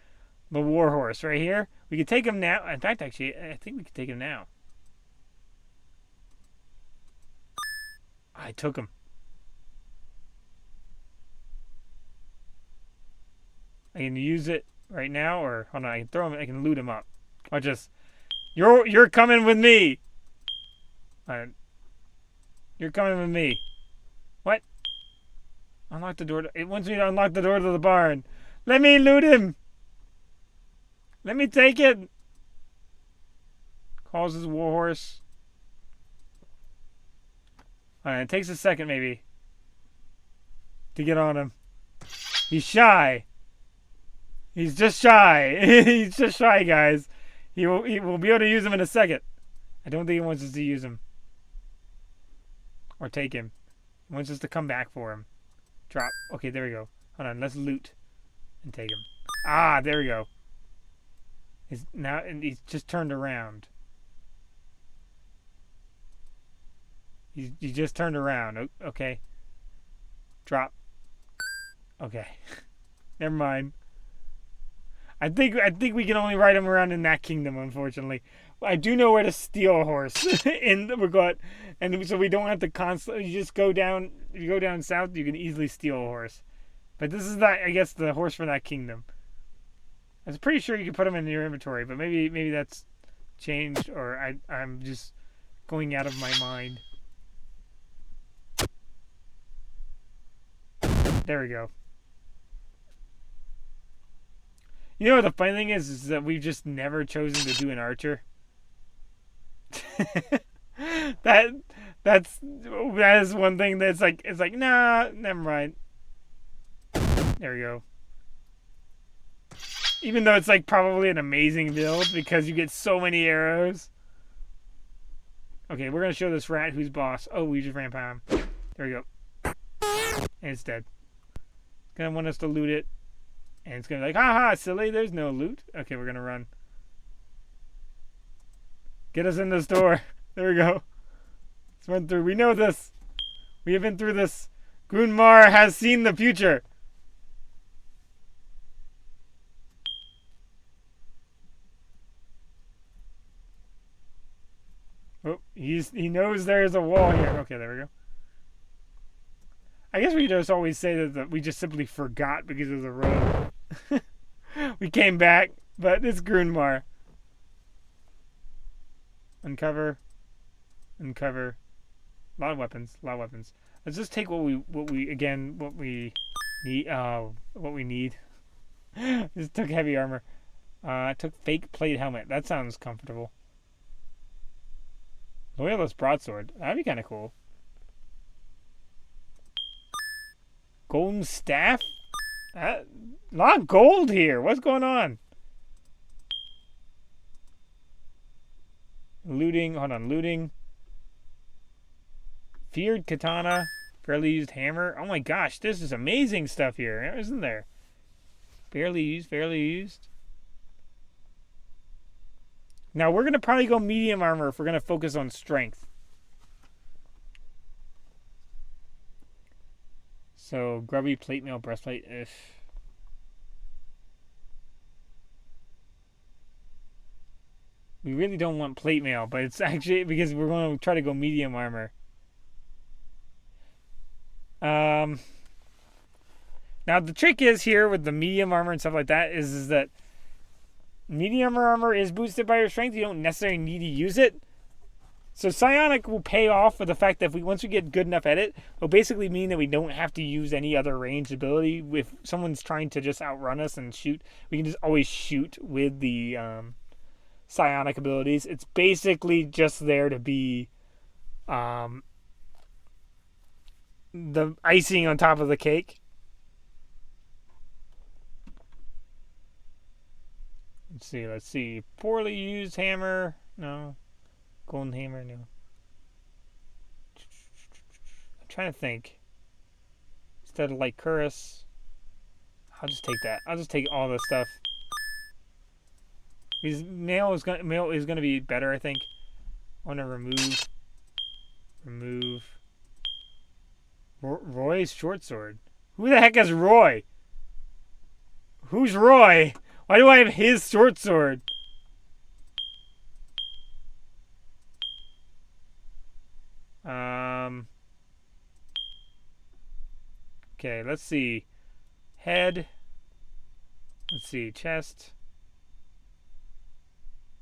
[SPEAKER 1] The war horse right here. We could take him now. In fact, actually, I think we could take him now. I took him. I can use it right now, or hold on, I can throw him. I can loot him up. Or just, you're coming with me. You're coming with me. What? Unlock the door. It wants me to unlock the door to the barn. Let me loot him. Let me take it. Calls his warhorse. Alright, it takes a second maybe to get on him. He's shy. He's just shy. He's just shy, guys. He will be able to use him in a second. I don't think he wants us to use him. Or take him. He wants us to come back for him. Drop. Okay, there we go. Hold on, let's loot and take him. Ah, there we go. He's just turned around. He just turned around. Okay. Drop. Okay. Never mind. I think we can only ride him around in that kingdom, unfortunately. I do know where to steal a horse in the Regot, and so we don't have to constantly. You just go down. If you go down south, you can easily steal a horse. But this is not, I guess, the horse for that kingdom. I was pretty sure you could put him in your inventory, but maybe that's changed, or I'm just going out of my mind. There we go. You know what the funny thing is that we've just never chosen to do an archer. that is one thing that's like, it's like, nah, never mind. There we go. Even though it's like probably an amazing build because you get so many arrows. Okay, we're gonna show this rat who's boss. Oh, we just ran past him. There we go. And it's dead. Gonna want us to loot it. And it's gonna be like, haha, silly, there's no loot. Okay, we're gonna run. Get us in this door. There we go. Let's run through. We know this. We have been through this. Gunmar has seen the future. Oh, he knows there's a wall here. Okay, there we go. I guess we just always say that we just simply forgot because of the road. We came back, but it's Gunmar. Uncover. Uncover. A lot of weapons. A lot of weapons. Let's just take what we need. What we need. Just took heavy armor. Took fake plate helmet. That sounds comfortable. Loyalist broadsword. That'd be kind of cool. Golden staff? A lot of gold here. What's going on? Looting. Hold on. Looting. Feared katana. Barely used hammer. Oh my gosh. This is amazing stuff here, isn't there? Barely used. Barely used. Now, we're going to probably go medium armor if we're going to focus on strength. So, grubby plate mail breastplate. Ugh. We really don't want plate mail, but it's actually because we're going to try to go medium armor. Now, the trick is here with the medium armor and stuff like that is that medium armor is boosted by your strength. You don't necessarily need to use it. So psionic will pay off for the fact that once we get good enough at it, it'll basically mean that we don't have to use any other ranged ability. If someone's trying to just outrun us and shoot, we can just always shoot with the psionic abilities. It's basically just there to be the icing on top of the cake. Let's see. Poorly used hammer. No. Golden hammer. No. I'm trying to think. Instead of like Curus, I'll just take that. I'll just take all this stuff. Because mail is gonna be better, I think. I want to remove. Roy's short sword. Who the heck is Roy? Who's Roy? Why do I have his short sword? Okay, let's see. Head. Let's see. Chest.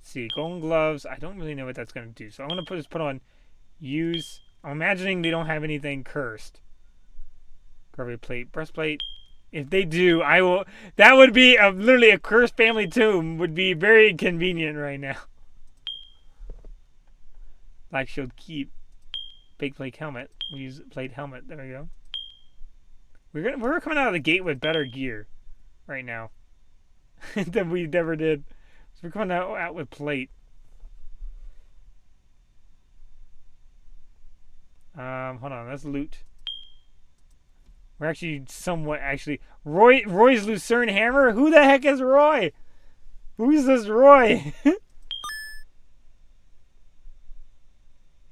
[SPEAKER 1] Let's see. Golden gloves. I don't really know what that's going to do. So I'm going to just put on use. I'm imagining they don't have anything cursed. Grubby plate. Breastplate. If they do, I will. That would be literally a cursed family tomb. Would be very inconvenient right now. Black shield keep. Big plate helmet. We use plate helmet. There we go. We're coming out of the gate with better gear right now than we ever did. So we're coming out with plate. Hold on. Let's loot. We're actually somewhat Roy's Lucerne hammer? Who the heck is Roy? Who's this Roy?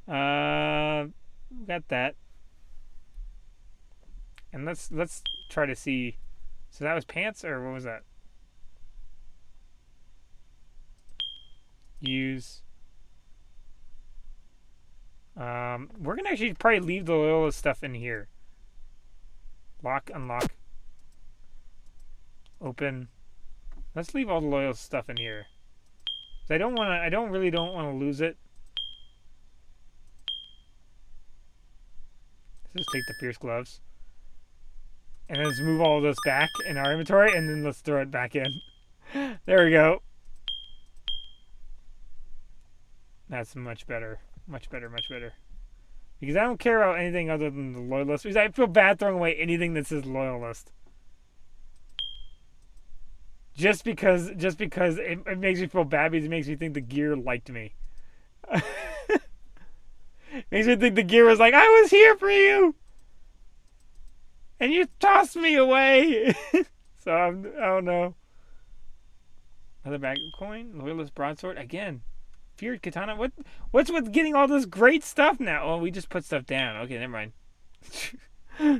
[SPEAKER 1] Got that. And let's try to see. So that was pants, or what was that? Use. We're gonna actually probably leave the Loyalist stuff in here. Lock, unlock. Open. Let's leave all the Loyalist stuff in here. I really don't want to lose it. Let's just take the Fierce Gloves. And then let's move all of this back in our inventory, and then let's throw it back in. There we go. That's much better. Much better, much better. Because I don't care about anything other than the Loyalist. Because I feel bad throwing away anything that says Loyalist. Just because it makes me feel bad because it makes me think the gear liked me. Makes me think the gear was like, I was here for you! And you tossed me away! So, I don't know. Another bag of coin. Loyalist broadsword. Again. Feared katana. What's with getting all this great stuff now? Oh, we just put stuff down. Okay, never mind.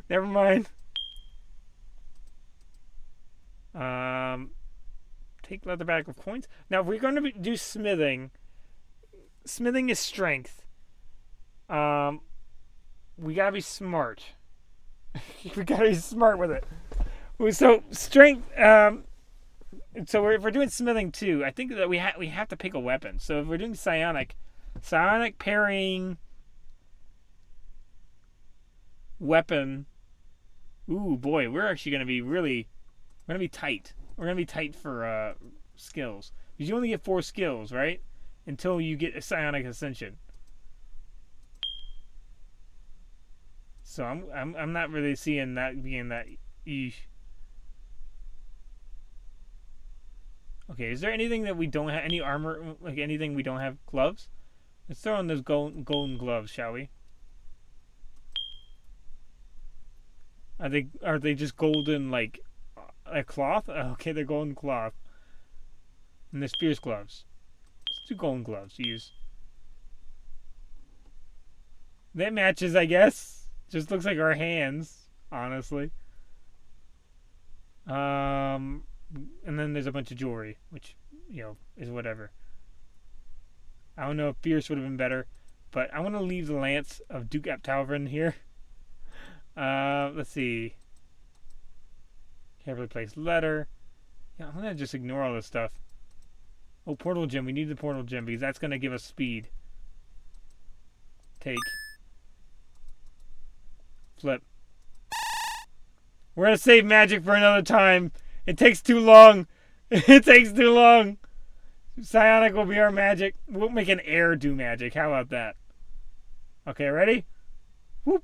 [SPEAKER 1] Never mind. Take leather bag of coins. Now, if we're going to do smithing. Smithing is strength. We gotta be smart. We gotta be smart with it. So strength. So if we're doing smithing too, I think that we have to pick a weapon. So if we're doing psionic parrying weapon. Ooh boy, we're actually gonna be tight. We're gonna be tight for skills because you only get 4 skills, right? Until you get a psionic ascension. So I'm not really seeing that being that. Eesh. Okay, is there anything that we don't have? Any armor? Like anything we don't have? Gloves? Let's throw on those golden gloves, shall we? Are they just golden like a cloth? Okay, they're golden cloth. And there's fierce gloves. Let's do golden gloves. Use. That matches, I guess. Just looks like our hands, honestly. And then there's a bunch of jewelry, which, is whatever. I don't know if fierce would have been better, but I want to leave the lance of Duke Aptalvin here. Let's see. Carefully placed letter. Yeah, I'm gonna just ignore all this stuff. Oh, portal gem. We need the portal gem because that's gonna give us speed. Take. Flip. We're gonna save magic for another time. It takes too long. It takes too long. Psionic will be our magic. We'll make an air do magic. How about that? Okay, ready? Whoop.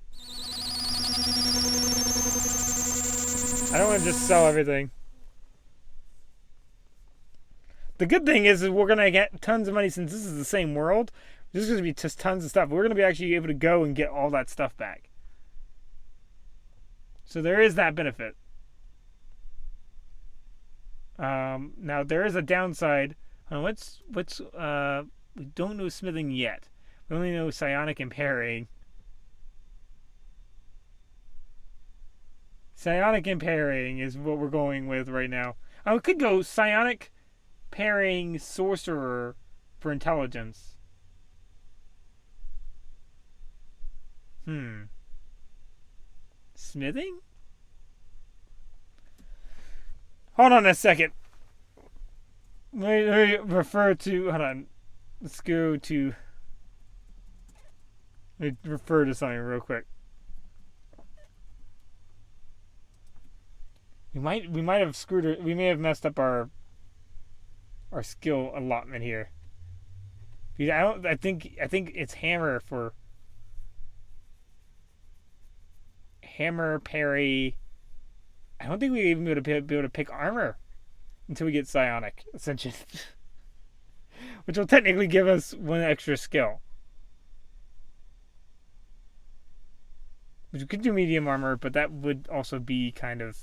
[SPEAKER 1] I don't want to just sell everything. The good thing is we're going to get tons of money since this is the same world. This is going to be just tons of stuff. We're going to be actually able to go and get all that stuff back. So there is that benefit. Now there is a downside. We don't know smithing yet. We only know psionic and parrying. Psionic and parrying is what we're going with right now. We could go psionic, parrying, sorcerer for intelligence. Smithing? Hold on a second. Let me refer to... Hold on. Let's go to... Let me refer to something real quick. We might have screwed her. We may have messed up our skill allotment here. Because I think it's hammer for hammer parry. I don't think we even be able to pick armor until we get psionic ascension, which will technically give us 1 extra skill. Which we could do medium armor, but that would also be kind of.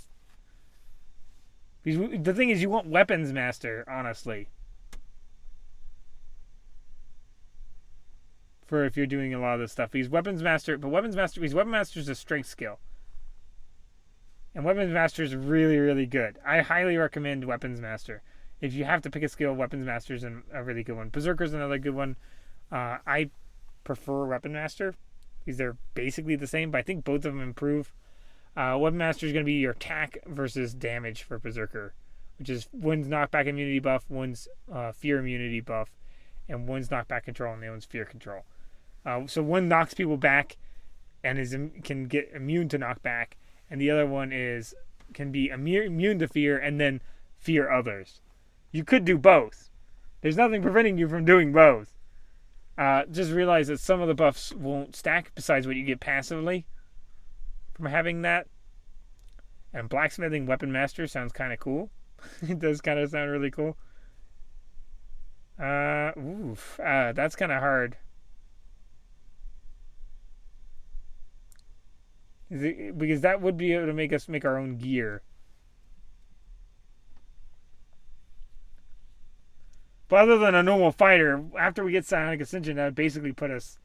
[SPEAKER 1] Because the thing is, you want weapons master, honestly. For if you're doing a lot of this stuff. Because weapons master is a strength skill. And weapons master is really, really good. I highly recommend weapons master. If you have to pick a skill, weapons master is a really good one. Berserker is another good one. I prefer weapon master because they're basically the same, but I think both of them improve. Weapon master is going to be your attack versus damage for Berserker, which is one's knockback immunity buff, one's fear immunity buff, and one's knockback control, and the other one's fear control. So one knocks people back and can get immune to knockback, and the other one can be immune to fear and then fear others. You could do both. There's nothing preventing you from doing both. Just realize that some of the buffs won't stack besides what you get passively from having that. And blacksmithing weapon master sounds kind of cool. It does kind of sound really cool. That's kind of hard. Because that would be able to make us make our own gear. But other than a normal fighter, after we get Psionic Ascension, that would basically put us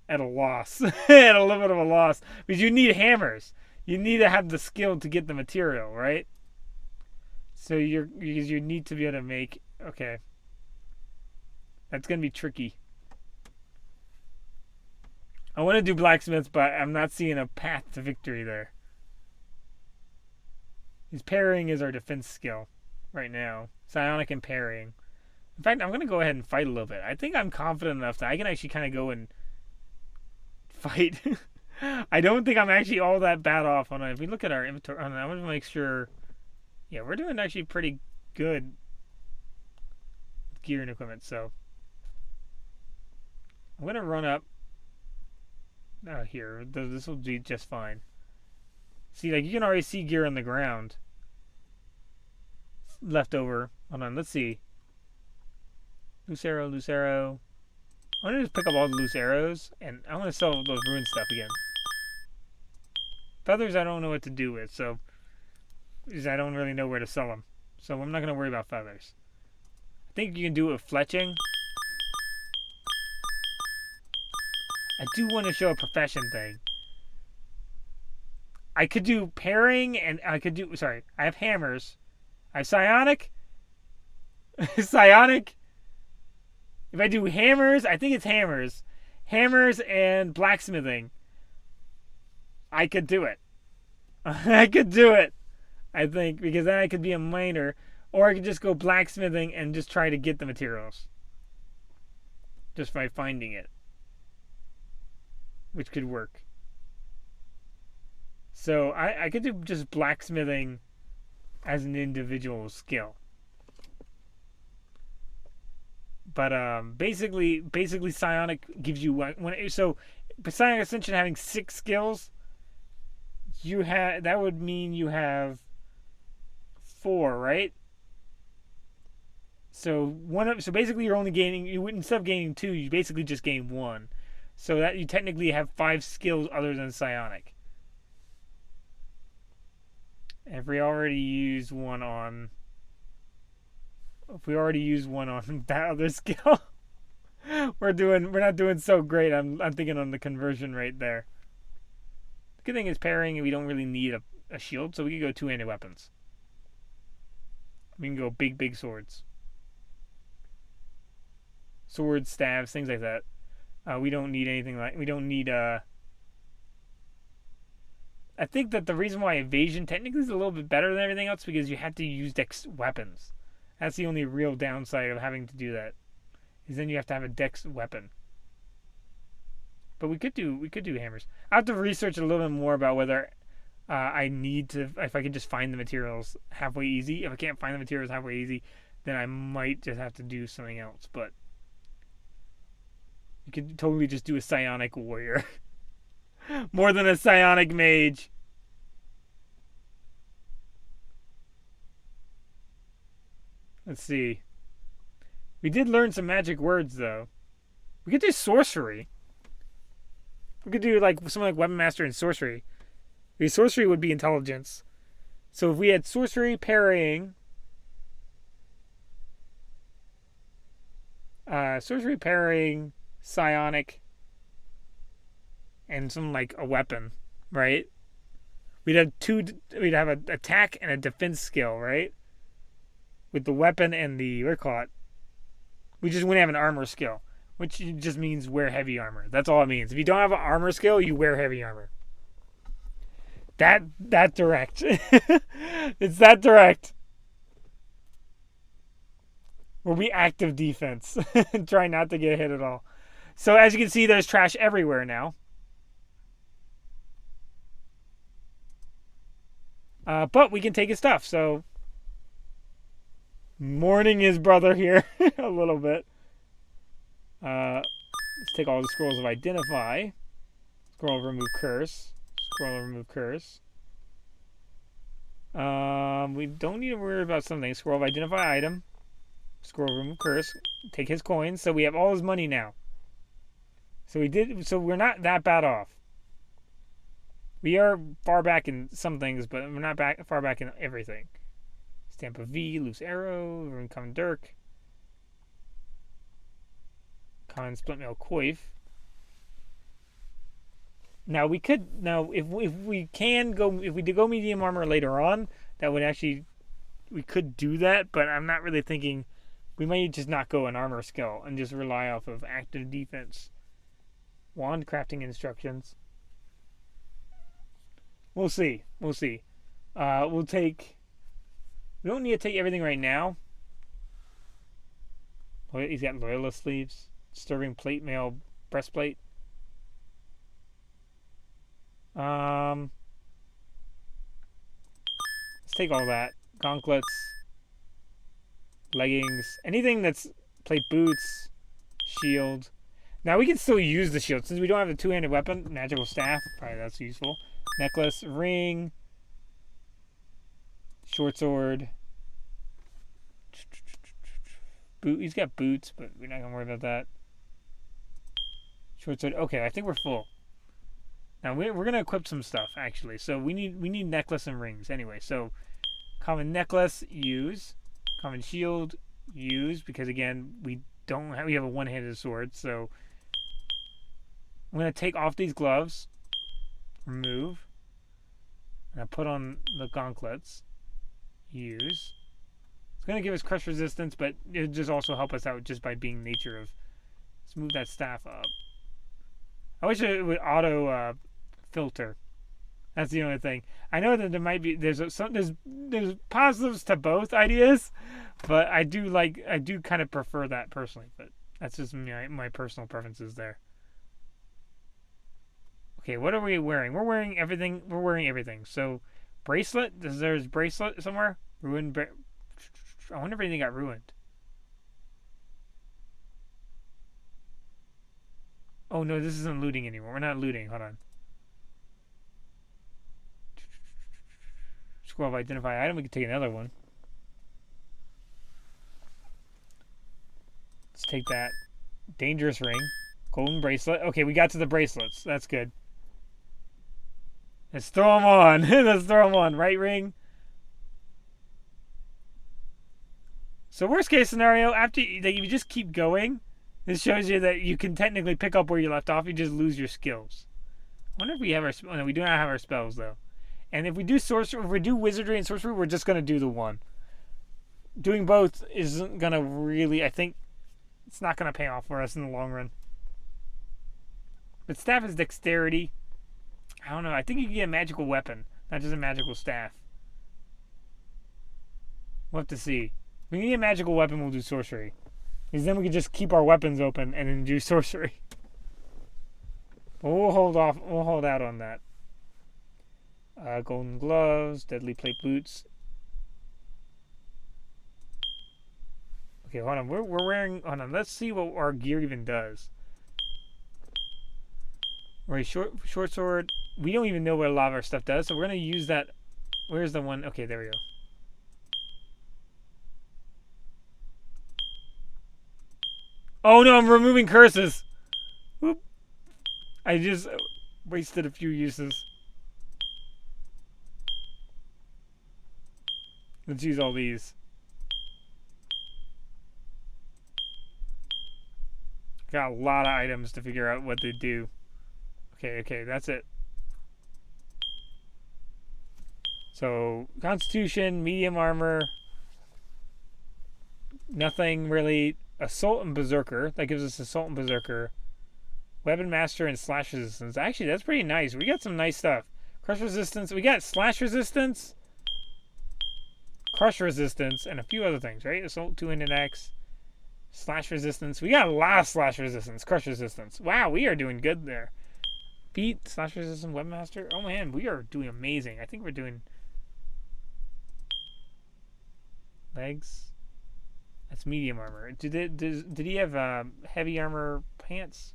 [SPEAKER 1] at a loss. At a little bit of a loss. Because you need hammers. You need to have the skill to get the material, right? So you need to be able to make... Okay. That's going to be tricky. I want to do blacksmith, but I'm not seeing a path to victory there. His parrying is our defense skill right now. Psionic and parrying. In fact, I'm going to go ahead and fight a little bit. I think I'm confident enough that I can actually kind of go and fight. I don't think I'm actually all that bad off. On if we look at our inventory, I want to make sure. Yeah, we're doing actually pretty good with gear and equipment. So I'm going to run up here. This will be just fine. See, like you can already see gear on the ground left over. Hold on, let's see. Loose arrow, loose arrow. I'm gonna just pick up all the loose arrows, and I want to sell those ruined stuff again. Feathers, I don't know what to do with, so I don't really know where to sell them. So I'm not gonna worry about feathers. I think you can do it with fletching. I do want to show a profession thing. I could do parrying, and I could do... Sorry, I have hammers. I have psionic. Psionic. If I do hammers, I think it's hammers. Hammers and blacksmithing. I could do it. I could do it. I think, because then I could be a miner. Or I could just go blacksmithing and just try to get the materials. Just by finding it. Which could work. So I could do just blacksmithing as an individual skill. But basically psionic gives you so Psionic Ascension having 6 skills, that would mean you have 4, right? So basically you're only gaining, instead of gaining 2, you basically just gain 1. So that you technically have 5 skills other than psionic. If we already use one on that other skill, we're not doing so great. I'm thinking on the conversion rate there. The good thing is parrying, we don't really need a shield, so we can go 2-handed weapons. We can go big swords. Swords, staves, things like that. We don't need anything like... We don't need... I think that the reason why evasion technically is a little bit better than everything else because you have to use dex weapons. That's the only real downside of having to do that. Is then you have to have a dex weapon. But we could do hammers. I have to research a little bit more about whether I need to... If I can just find the materials halfway easy. If I can't find the materials halfway easy, then I might just have to do something else. But you could totally just do a psionic warrior. More than a psionic mage. Let's see. We did learn some magic words, though. We could do sorcery. We could do something like Weapon Master and sorcery. Because sorcery would be intelligence. So if we had sorcery, parrying... sorcery, parrying, psionic... and some a weapon, right? We'd have an attack and a defense skill, right? With the weapon and the we just wouldn't have an armor skill, which just means wear heavy armor. That's all it means. If you don't have an armor skill, you wear heavy armor. That direct. It's that direct. Where we active defense. Try not to get hit at all. So as you can see, there's trash everywhere now. But we can take his stuff, so... Mourning his brother here a little bit. Let's take all the scrolls of Identify. Scroll of Remove Curse. Scroll of Remove Curse. We don't need to worry about something. Scroll of Identify Item. Scroll of Remove Curse. Take his coins. So we have all his money now. So we're not that bad off. We are far back in some things, but we're not far back in everything. Stamp of V, Loose Arrow, Runecomb Dirk. Common split mail coif. Now we could if we go medium armor later on, that would actually we could do that, but I'm not really thinking we might just not go an armor skill and just rely off of active defense. Wand crafting instructions. We'll see. We don't need to take everything right now. He's got loyalist sleeves, disturbing plate mail breastplate. Let's take all that. Gauntlets, leggings, anything that's plate boots, shield. Now we can still use the shield since we don't have the two-handed weapon. Magical staff, probably that's useful. Necklace, ring, short sword. Boot. He's got boots, but we're not gonna worry about that. Short sword. Okay, I think we're full. Now we're gonna equip some stuff actually. So we need necklace and rings anyway. So common necklace, use. Common shield, use, because again we have a one-handed sword. So I'm gonna take off these gloves, remove, and I put on the gauntlets, use. It's gonna give us crush resistance, but it just also help us out just by being nature of. Let's move that staff up. I wish it would auto filter. That's the only thing. I know that there might be there's positives to both ideas, but I do kind of prefer that personally. But that's just my personal preferences there. Okay, what are we wearing? We're wearing everything. So bracelet. There's bracelet somewhere. Ruined. I wonder if anything got ruined. Oh no, this isn't looting anymore. We're not looting. Hold on. Scroll of identify item. We can take another one. Let's take that. Dangerous ring. Golden bracelet. Okay, we got to the bracelets. That's good. Let's throw them on. Let's throw them on. Right ring. So worst case scenario, after you just keep going, this shows you that you can technically pick up where you left off. You just lose your skills. I wonder if we have our... Oh, no, we do not have our spells, though. And if we do sorcery, if we do wizardry and sorcery, we're just going to do the one. Doing both isn't going to really... I think it's not going to pay off for us in the long run. But staff is dexterity. I don't know. I think you can get a magical weapon, not just a magical staff. We'll have to see. If we can get a magical weapon, we'll do sorcery. Because then we can just keep our weapons open and then do sorcery. But we'll hold off. We'll hold out on that. Golden gloves, deadly plate boots. Okay, hold on. We're wearing. Hold on. Let's see what our gear even does. Right, short sword. We don't even know what a lot of our stuff does, so we're gonna use that. Where's the one? Okay, there we go. Oh no, I'm removing curses. Whoop. I just wasted a few uses. Let's use all these. Got a lot of items to figure out what they do. Okay, that's it. So, Constitution, medium armor, nothing really. Assault and Berserker. That gives us Assault and Berserker. Weapon Master and Slash Resistance. Actually, that's pretty nice. We got some nice stuff. Crush Resistance. We got Slash Resistance, Crush Resistance, and a few other things, right? Assault 2-handed X. Slash Resistance. We got a lot of Slash Resistance. Crush Resistance. Wow, we are doing good there. Beat, Slash Resistance, Weapon Master. Oh man, we are doing amazing. I think we're doing... Legs. That's medium armor. Did he have heavy armor pants?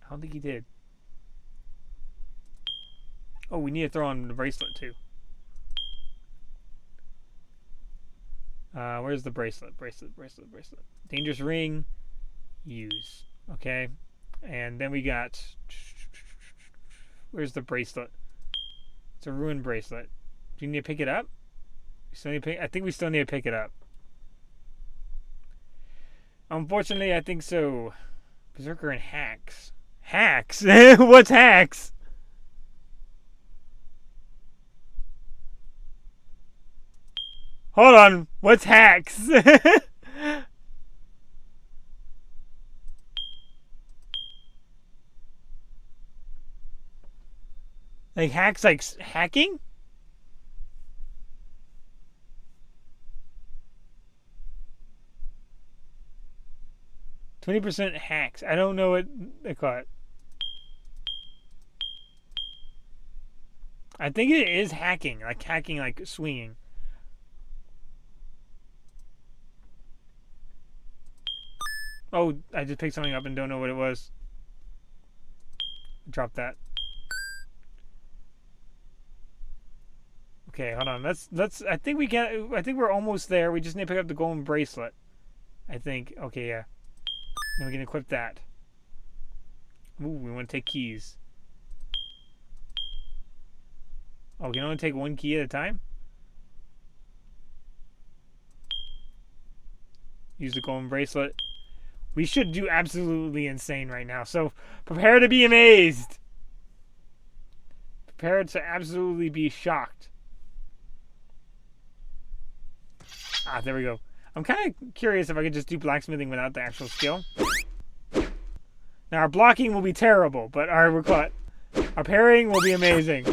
[SPEAKER 1] I don't think he did. Oh, we need to throw on the bracelet too. Where's the bracelet? Bracelet. Dangerous ring. Use. Okay. And then we got... Where's the bracelet? It's a ruined bracelet. Do you need to pick it up? I think we still need to pick it up. Unfortunately, I think so. Berserker and hacks. Hacks? What's hacks? Hold on. What's hacks? Like hacks like hacking? %20 hacks. I don't know what they call it. I think it is hacking, like swinging. Oh, I just picked something up and don't know what it was. Drop that. Okay, hold on. Let's. I think we can. I think we're almost there. We just need to pick up the golden bracelet. I think. Okay, yeah. Then we can equip that. Ooh, we want to take keys. Oh, we can only take one key at a time? Use the golden bracelet. We should do absolutely insane right now. So, prepare to be amazed. Prepare to absolutely be shocked. Ah, there we go. I'm kind of curious if I could just do blacksmithing without the actual skill. Now, our blocking will be terrible, but our parrying will be amazing.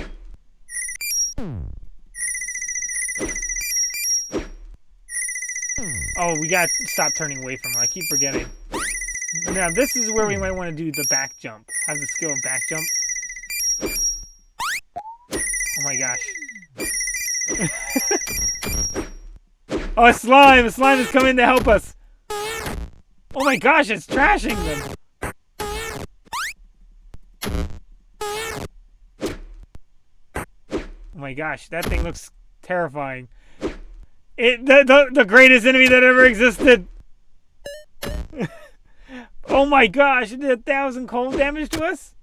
[SPEAKER 1] Oh, we got to stop turning away from him. I keep forgetting. Now, this is where we might want to do the back jump. Have the skill of back jump. Oh my gosh. Oh, a slime! A slime is coming to help us! Oh my gosh, it's trashing them! Oh my gosh, that thing looks terrifying. The greatest enemy that ever existed! Oh my gosh, it did 1,000 cold damage to us?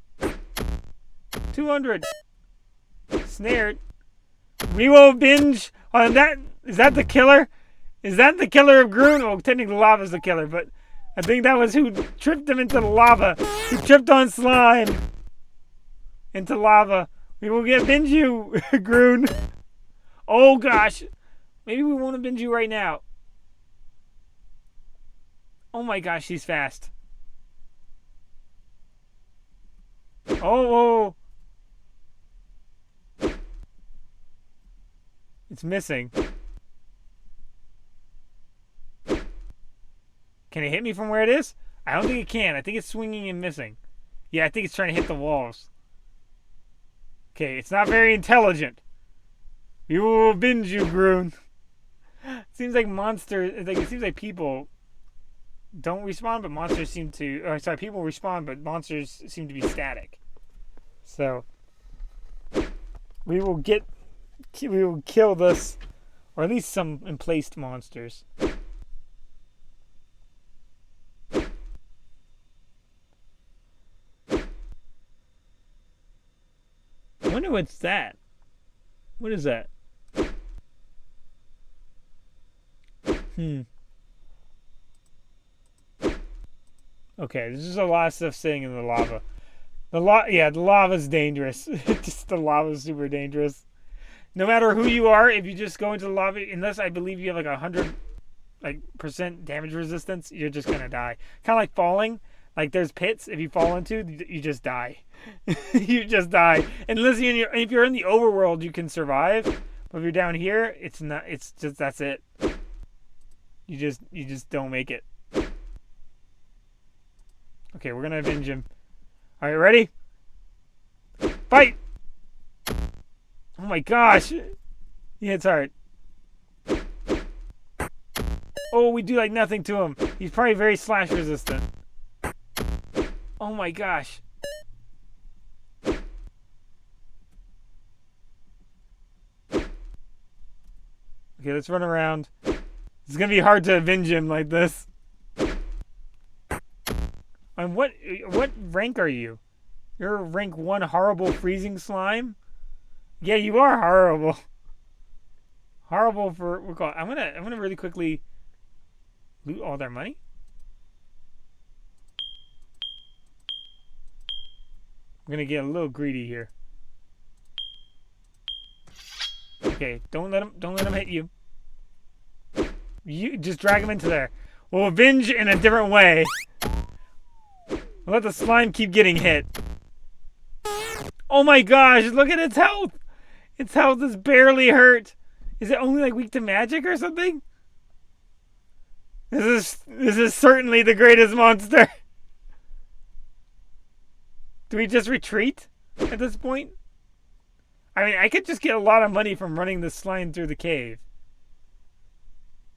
[SPEAKER 1] 200. Snared. We will binge on that. Is that the killer? Is that the killer of Groon? Well, technically lava's the killer, but I think that was who tripped him into the lava. He tripped on slime. Into lava. We will get binge you, Groon. Oh gosh. Maybe we want to binge you right now. Oh my gosh, he's fast. Oh. It's missing. Can it hit me from where it is? I don't think it can. I think it's swinging and missing. Yeah, I think it's trying to hit the walls. Okay, it's not very intelligent. You will binge you, Groon. Seems like monsters. It seems like people don't respawn, but monsters seem to. Or sorry, people respawn, but monsters seem to be static. So we will kill this, or at least some emplaced monsters. I wonder what's that. What is that? Okay, there's just a lot of stuff sitting in the lava. The lava's dangerous. Just the lava's super dangerous. No matter who you are, if you just go into the lava, unless I believe you have like 100% damage resistance, you're just gonna die. Kind of like falling. Like there's pits. If you fall into, you just die. You just die. Unless if you're in the overworld, you can survive. But if you're down here, it's not. It's just that's it. You just don't make it. Okay, we're gonna avenge him. All right, ready? Fight! Oh my gosh! He hits hard. Oh, we do like nothing to him. He's probably very slash resistant. Oh my gosh. Okay, let's run around. It's gonna be hard to avenge him like this. And what rank are you? You're rank 1 horrible freezing slime? Yeah, you are horrible. Horrible for I'm gonna really quickly loot all their money. I'm gonna get a little greedy here. Okay, don't let him hit you. You just drag him into there. We'll avenge in a different way. We'll let the slime keep getting hit. Oh my gosh, look at its health. Its health is barely hurt. Is it only like weak to magic or something? This is certainly the greatest monster. Do we just retreat at this point? I mean, I could just get a lot of money from running this slime through the cave.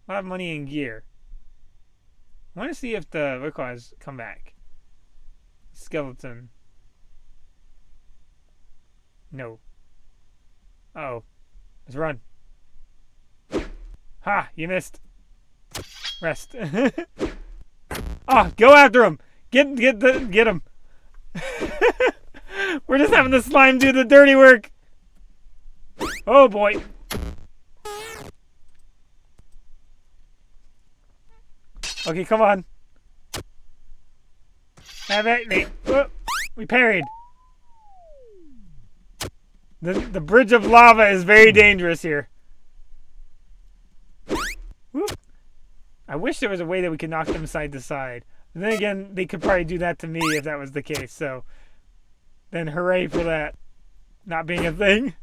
[SPEAKER 1] A lot of money and gear. I want to see if the Rickwise come back. Skeleton. No. Uh-oh. Let's run. Ha! You missed. Rest. Oh, go after him! Get him! We're just having the slime do the dirty work. Oh boy. Okay, come on. Have it me. Oh, we parried. The bridge of lava is very dangerous here. Whoop. I wish there was a way that we could knock them side to side. And then again, they could probably do that to me if that was the case. So, then hooray for that not being a thing.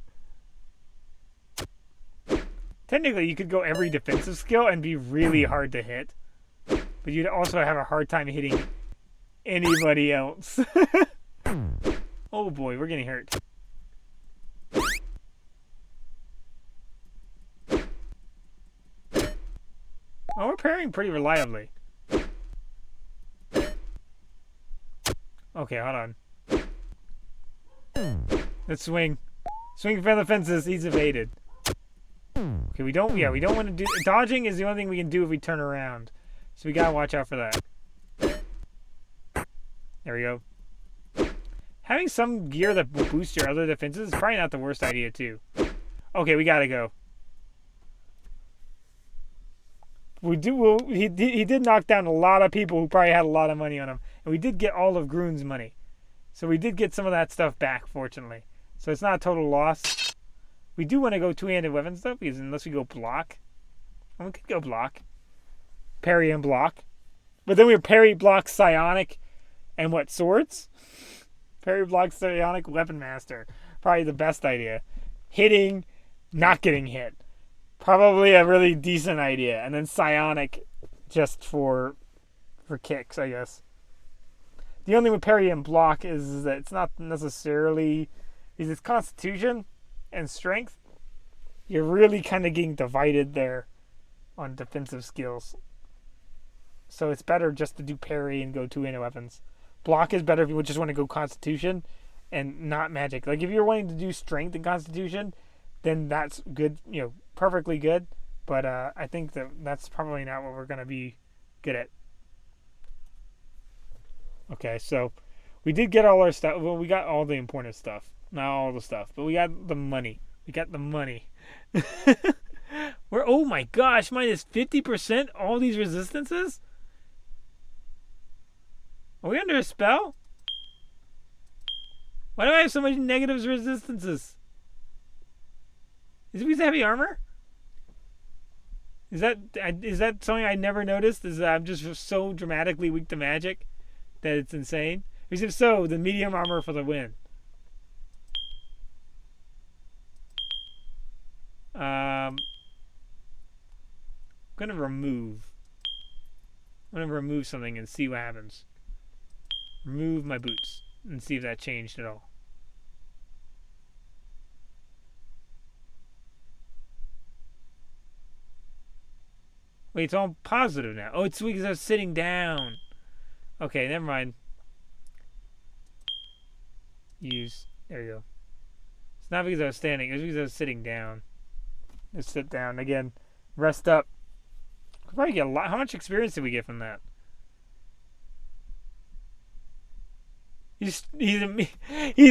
[SPEAKER 1] Technically, you could go every defensive skill and be really hard to hit. But you'd also have a hard time hitting anybody else. Oh boy, we're getting hurt. Oh, we're parrying pretty reliably. Okay, hold on. Let's swing. Swing for the fences. He's evaded. Okay, we don't want to do... Dodging is the only thing we can do if we turn around. So we gotta watch out for that. There we go. Having some gear that will boost your other defenses is probably not the worst idea, too. Okay, we gotta go. He did knock down a lot of people who probably had a lot of money on him. And we did get all of Groon's money. So we did get some of that stuff back, fortunately. So it's not a total loss. We do want to go two-handed weapon stuff, because unless we go block. And we could go block. Parry and block. But then we parry, block, psionic, and what, swords? Parry, block, psionic, weapon master. Probably the best idea. Hitting, not getting hit. Probably a really decent idea. And then psionic just for kicks, I guess. The only with parry and block is that it's not necessarily... Is its constitution and strength. You're really kind of getting divided there on defensive skills. So it's better just to do parry and go two-handed weapons. Block is better if you just want to go constitution and not magic. Like if you're wanting to do strength and constitution, then that's good, perfectly good. But I think that's probably not what we're going to be good at. Okay, so we did get all our stuff. Well, we got all the important stuff. Not all the stuff, but we got the money. We got the money. Oh my gosh, minus 50% all these resistances? Are we under a spell? Why do I have so many negative resistances? Is it because of heavy armor? Is that something I never noticed? Is that I'm just so dramatically weak to magic that it's insane? Because if so, the medium armor for the win. I'm gonna remove something and see what happens. Remove my boots and see if that changed at all. Wait, it's all positive now. Oh, it's because I was sitting down. Okay, never mind. Use. There you go. It's not because I was standing. It was because I was sitting down. Let's sit down again. Rest up. We'll probably get a lot. How much experience did we get from that? He's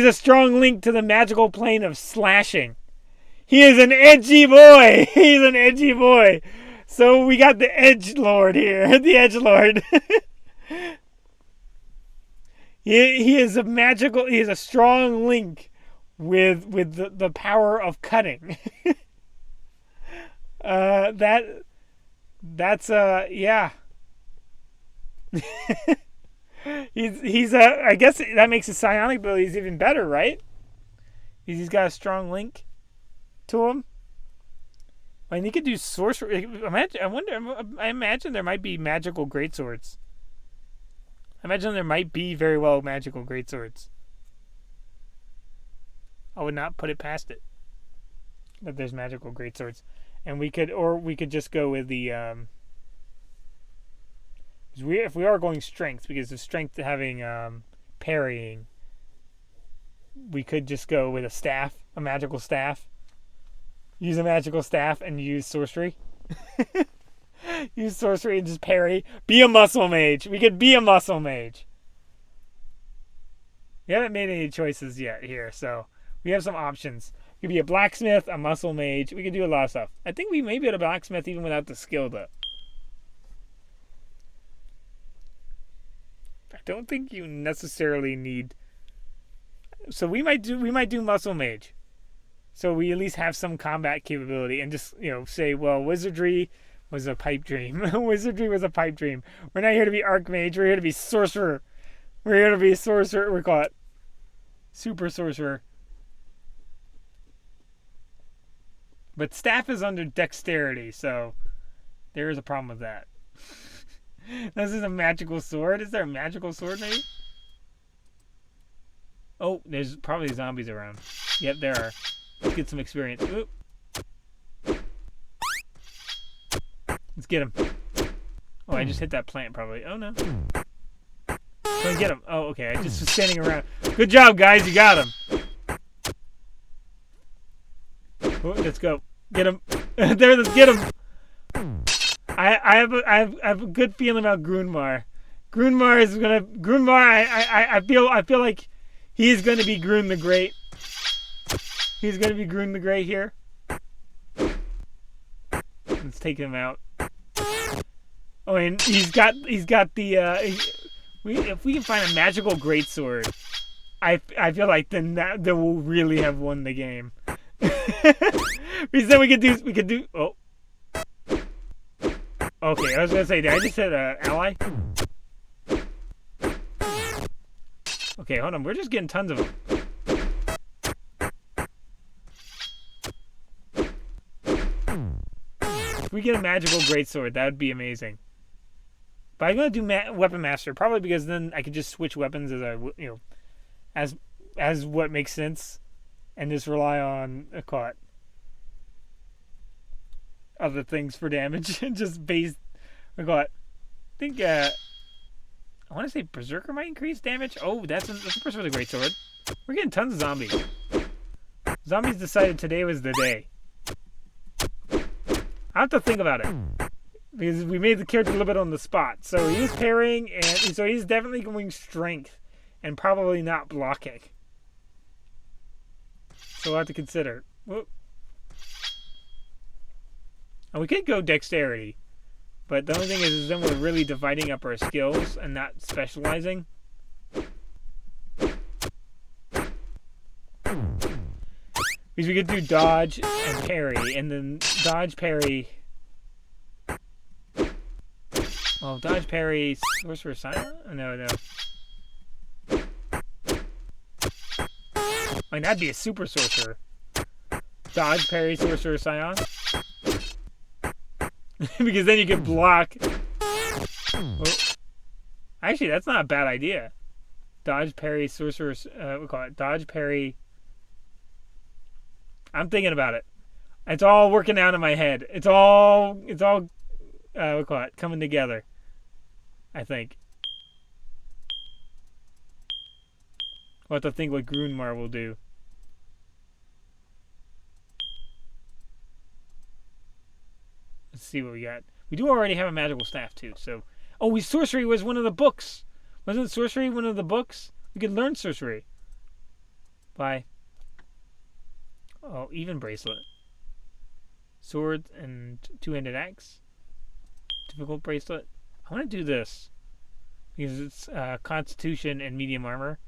[SPEAKER 1] a strong link to the magical plane of slashing. He is an edgy boy. He's an edgy boy. So we got the Edge Lord here. The Edge Lord. He is a magical. He is a strong link with the power of cutting. That's yeah. he's I guess that makes his psionic abilities even better, right? He's got a strong link to him. And he could do sorcery. I imagine there might be magical greatswords. I imagine there might be very well magical greatswords. I would not put it past it that there's magical greatswords, and we could just go with the if we are going strength, because of strength having parrying, we could just go with a staff, a magical staff. Use a magical staff and use sorcery. Use sorcery and just parry. Be a muscle mage. We could be a muscle mage. We haven't made any choices yet here, so we have some options. We could be a blacksmith, a muscle mage. We could do a lot of stuff. I think we may be a blacksmith even without the skill, though. I don't think you necessarily need. So we might do muscle mage. So we at least have some combat capability, and just say, well, wizardry was a pipe dream. Wizardry was a pipe dream. We're not here to be archmage. We're here to be sorcerer. We're here to be sorcerer. We call it super sorcerer. But staff is under dexterity, so there is a problem with that. This is a magical sword. Is there a magical sword, maybe? Oh, there's probably zombies around. Yep, there are. Let's get some experience. Oop. Let's get him. Oh, I just hit that plant, probably. Oh, no. Go and get him. Oh, okay. I just was standing around. Good job, guys. You got him. Oh, let's go. Get him. There, let's get him. I have a good feeling about Grunmar. Grunmar is gonna. Grunmar. I feel like he's gonna be Grun the Great. He's gonna be Grun the Great here. Let's take him out. Oh, and he's got the. If we can find a magical greatsword, I feel like then we'll really have won the game. Because then we could do. Oh. Okay, I was gonna say, did I just hit an ally? Okay, hold on. We're just getting tons of them. If we get a magical greatsword, that would be amazing. But I'm gonna do weapon master, probably because then I could just switch weapons as what makes sense, and just rely on other things for damage, and just base. I think I want to say Berserker might increase damage. Oh, that's a person with a greatsword. We're getting tons of zombies. Zombies decided today was the day. I have to think about it, because we made the character a little bit on the spot. So he was parrying, and so he's definitely going strength, and probably not blocking. So we'll have to consider. Whoop. And we could go dexterity, but the only thing is then we're really dividing up our skills and not specializing. Because we could do dodge and parry, and then dodge, parry. Well, dodge, parry, sorcerer, silent? No. I mean, that'd be a super sorcerer. Dodge, parry, sorcerer, scion. Because then you can block. Oh. Actually, that's not a bad idea. Dodge, parry, sorcerer. We call it dodge, parry. I'm thinking about it. It's all working out in my head. It's all. We call it coming together, I think. We'll have to think what Grunmar will do. Let's see what we got. We do already have a magical staff, too. So, sorcery was one of the books. Wasn't sorcery one of the books? We could learn sorcery. By. Oh, even bracelet. Sword and two-handed axe. Difficult bracelet. I want to do this. because it's Constitution and medium armor.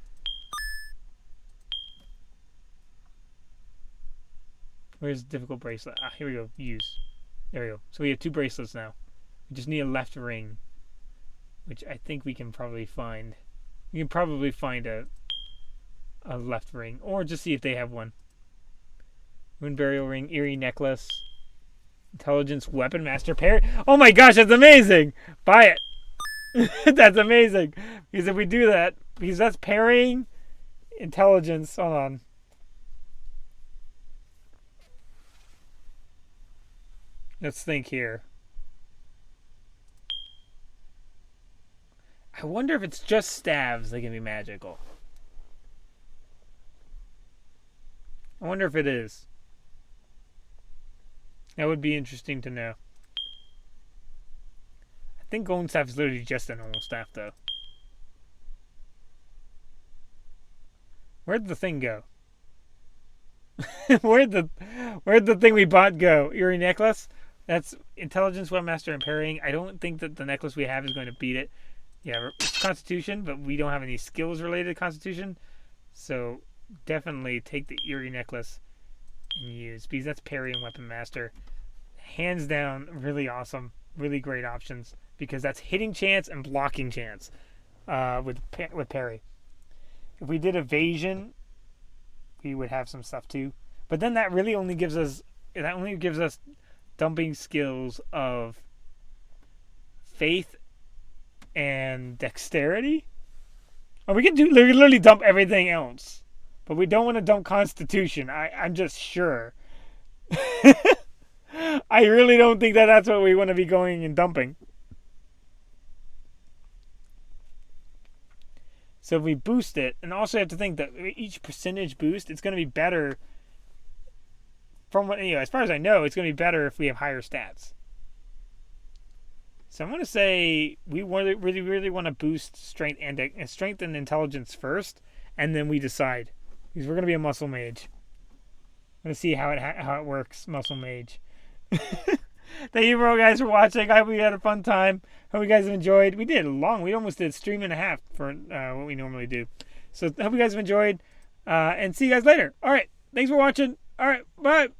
[SPEAKER 1] Where's the difficult bracelet? Ah, here we go. Use. There we go. So we have 2 bracelets now. We just need a left ring, which I think we can probably find. We can probably find a left ring, or just see if they have one. Wind Burial Ring, Eerie Necklace, Intelligence, Weapon Master, Parry. Oh my gosh, that's amazing! Buy it! That's amazing! Because if we do that, because that's parrying, intelligence, hold on. Let's think here. I wonder if it's just staves that can be magical. I wonder if it is. That would be interesting to know. I think golden staff is literally just a normal staff, though. Where'd the thing go? Where'd the thing we bought go? Eerie necklace? That's intelligence, webmaster, and parrying. I don't think that the necklace we have is going to beat it. Yeah, it's Constitution, but we don't have any skills related to Constitution. So definitely take the Eerie necklace and use, because that's parry and weapon master. Hands down, really awesome, really great options, because that's hitting chance and blocking chance with parry. If we did evasion, we would have some stuff too, but then that really only gives us dumping skills of faith and dexterity. Or we can literally dump everything else, but we don't want to dump Constitution. I'm just sure. I really don't think that that's what we want to be going and dumping. So if we boost it, and also you have to think that each percentage boost, it's going to be better. From what, as far as I know, it's going to be better if we have higher stats. So I'm going to say we really want to boost strength and intelligence first, and then we decide, because we're going to be a muscle mage. I'm going to see how it works, muscle mage. Thank you guys for watching. I hope you had a fun time. Hope you guys have enjoyed. We did long. We almost did a stream and a half for what we normally do. So I hope you guys have enjoyed, and see you guys later. All right. Thanks for watching. All right. Bye.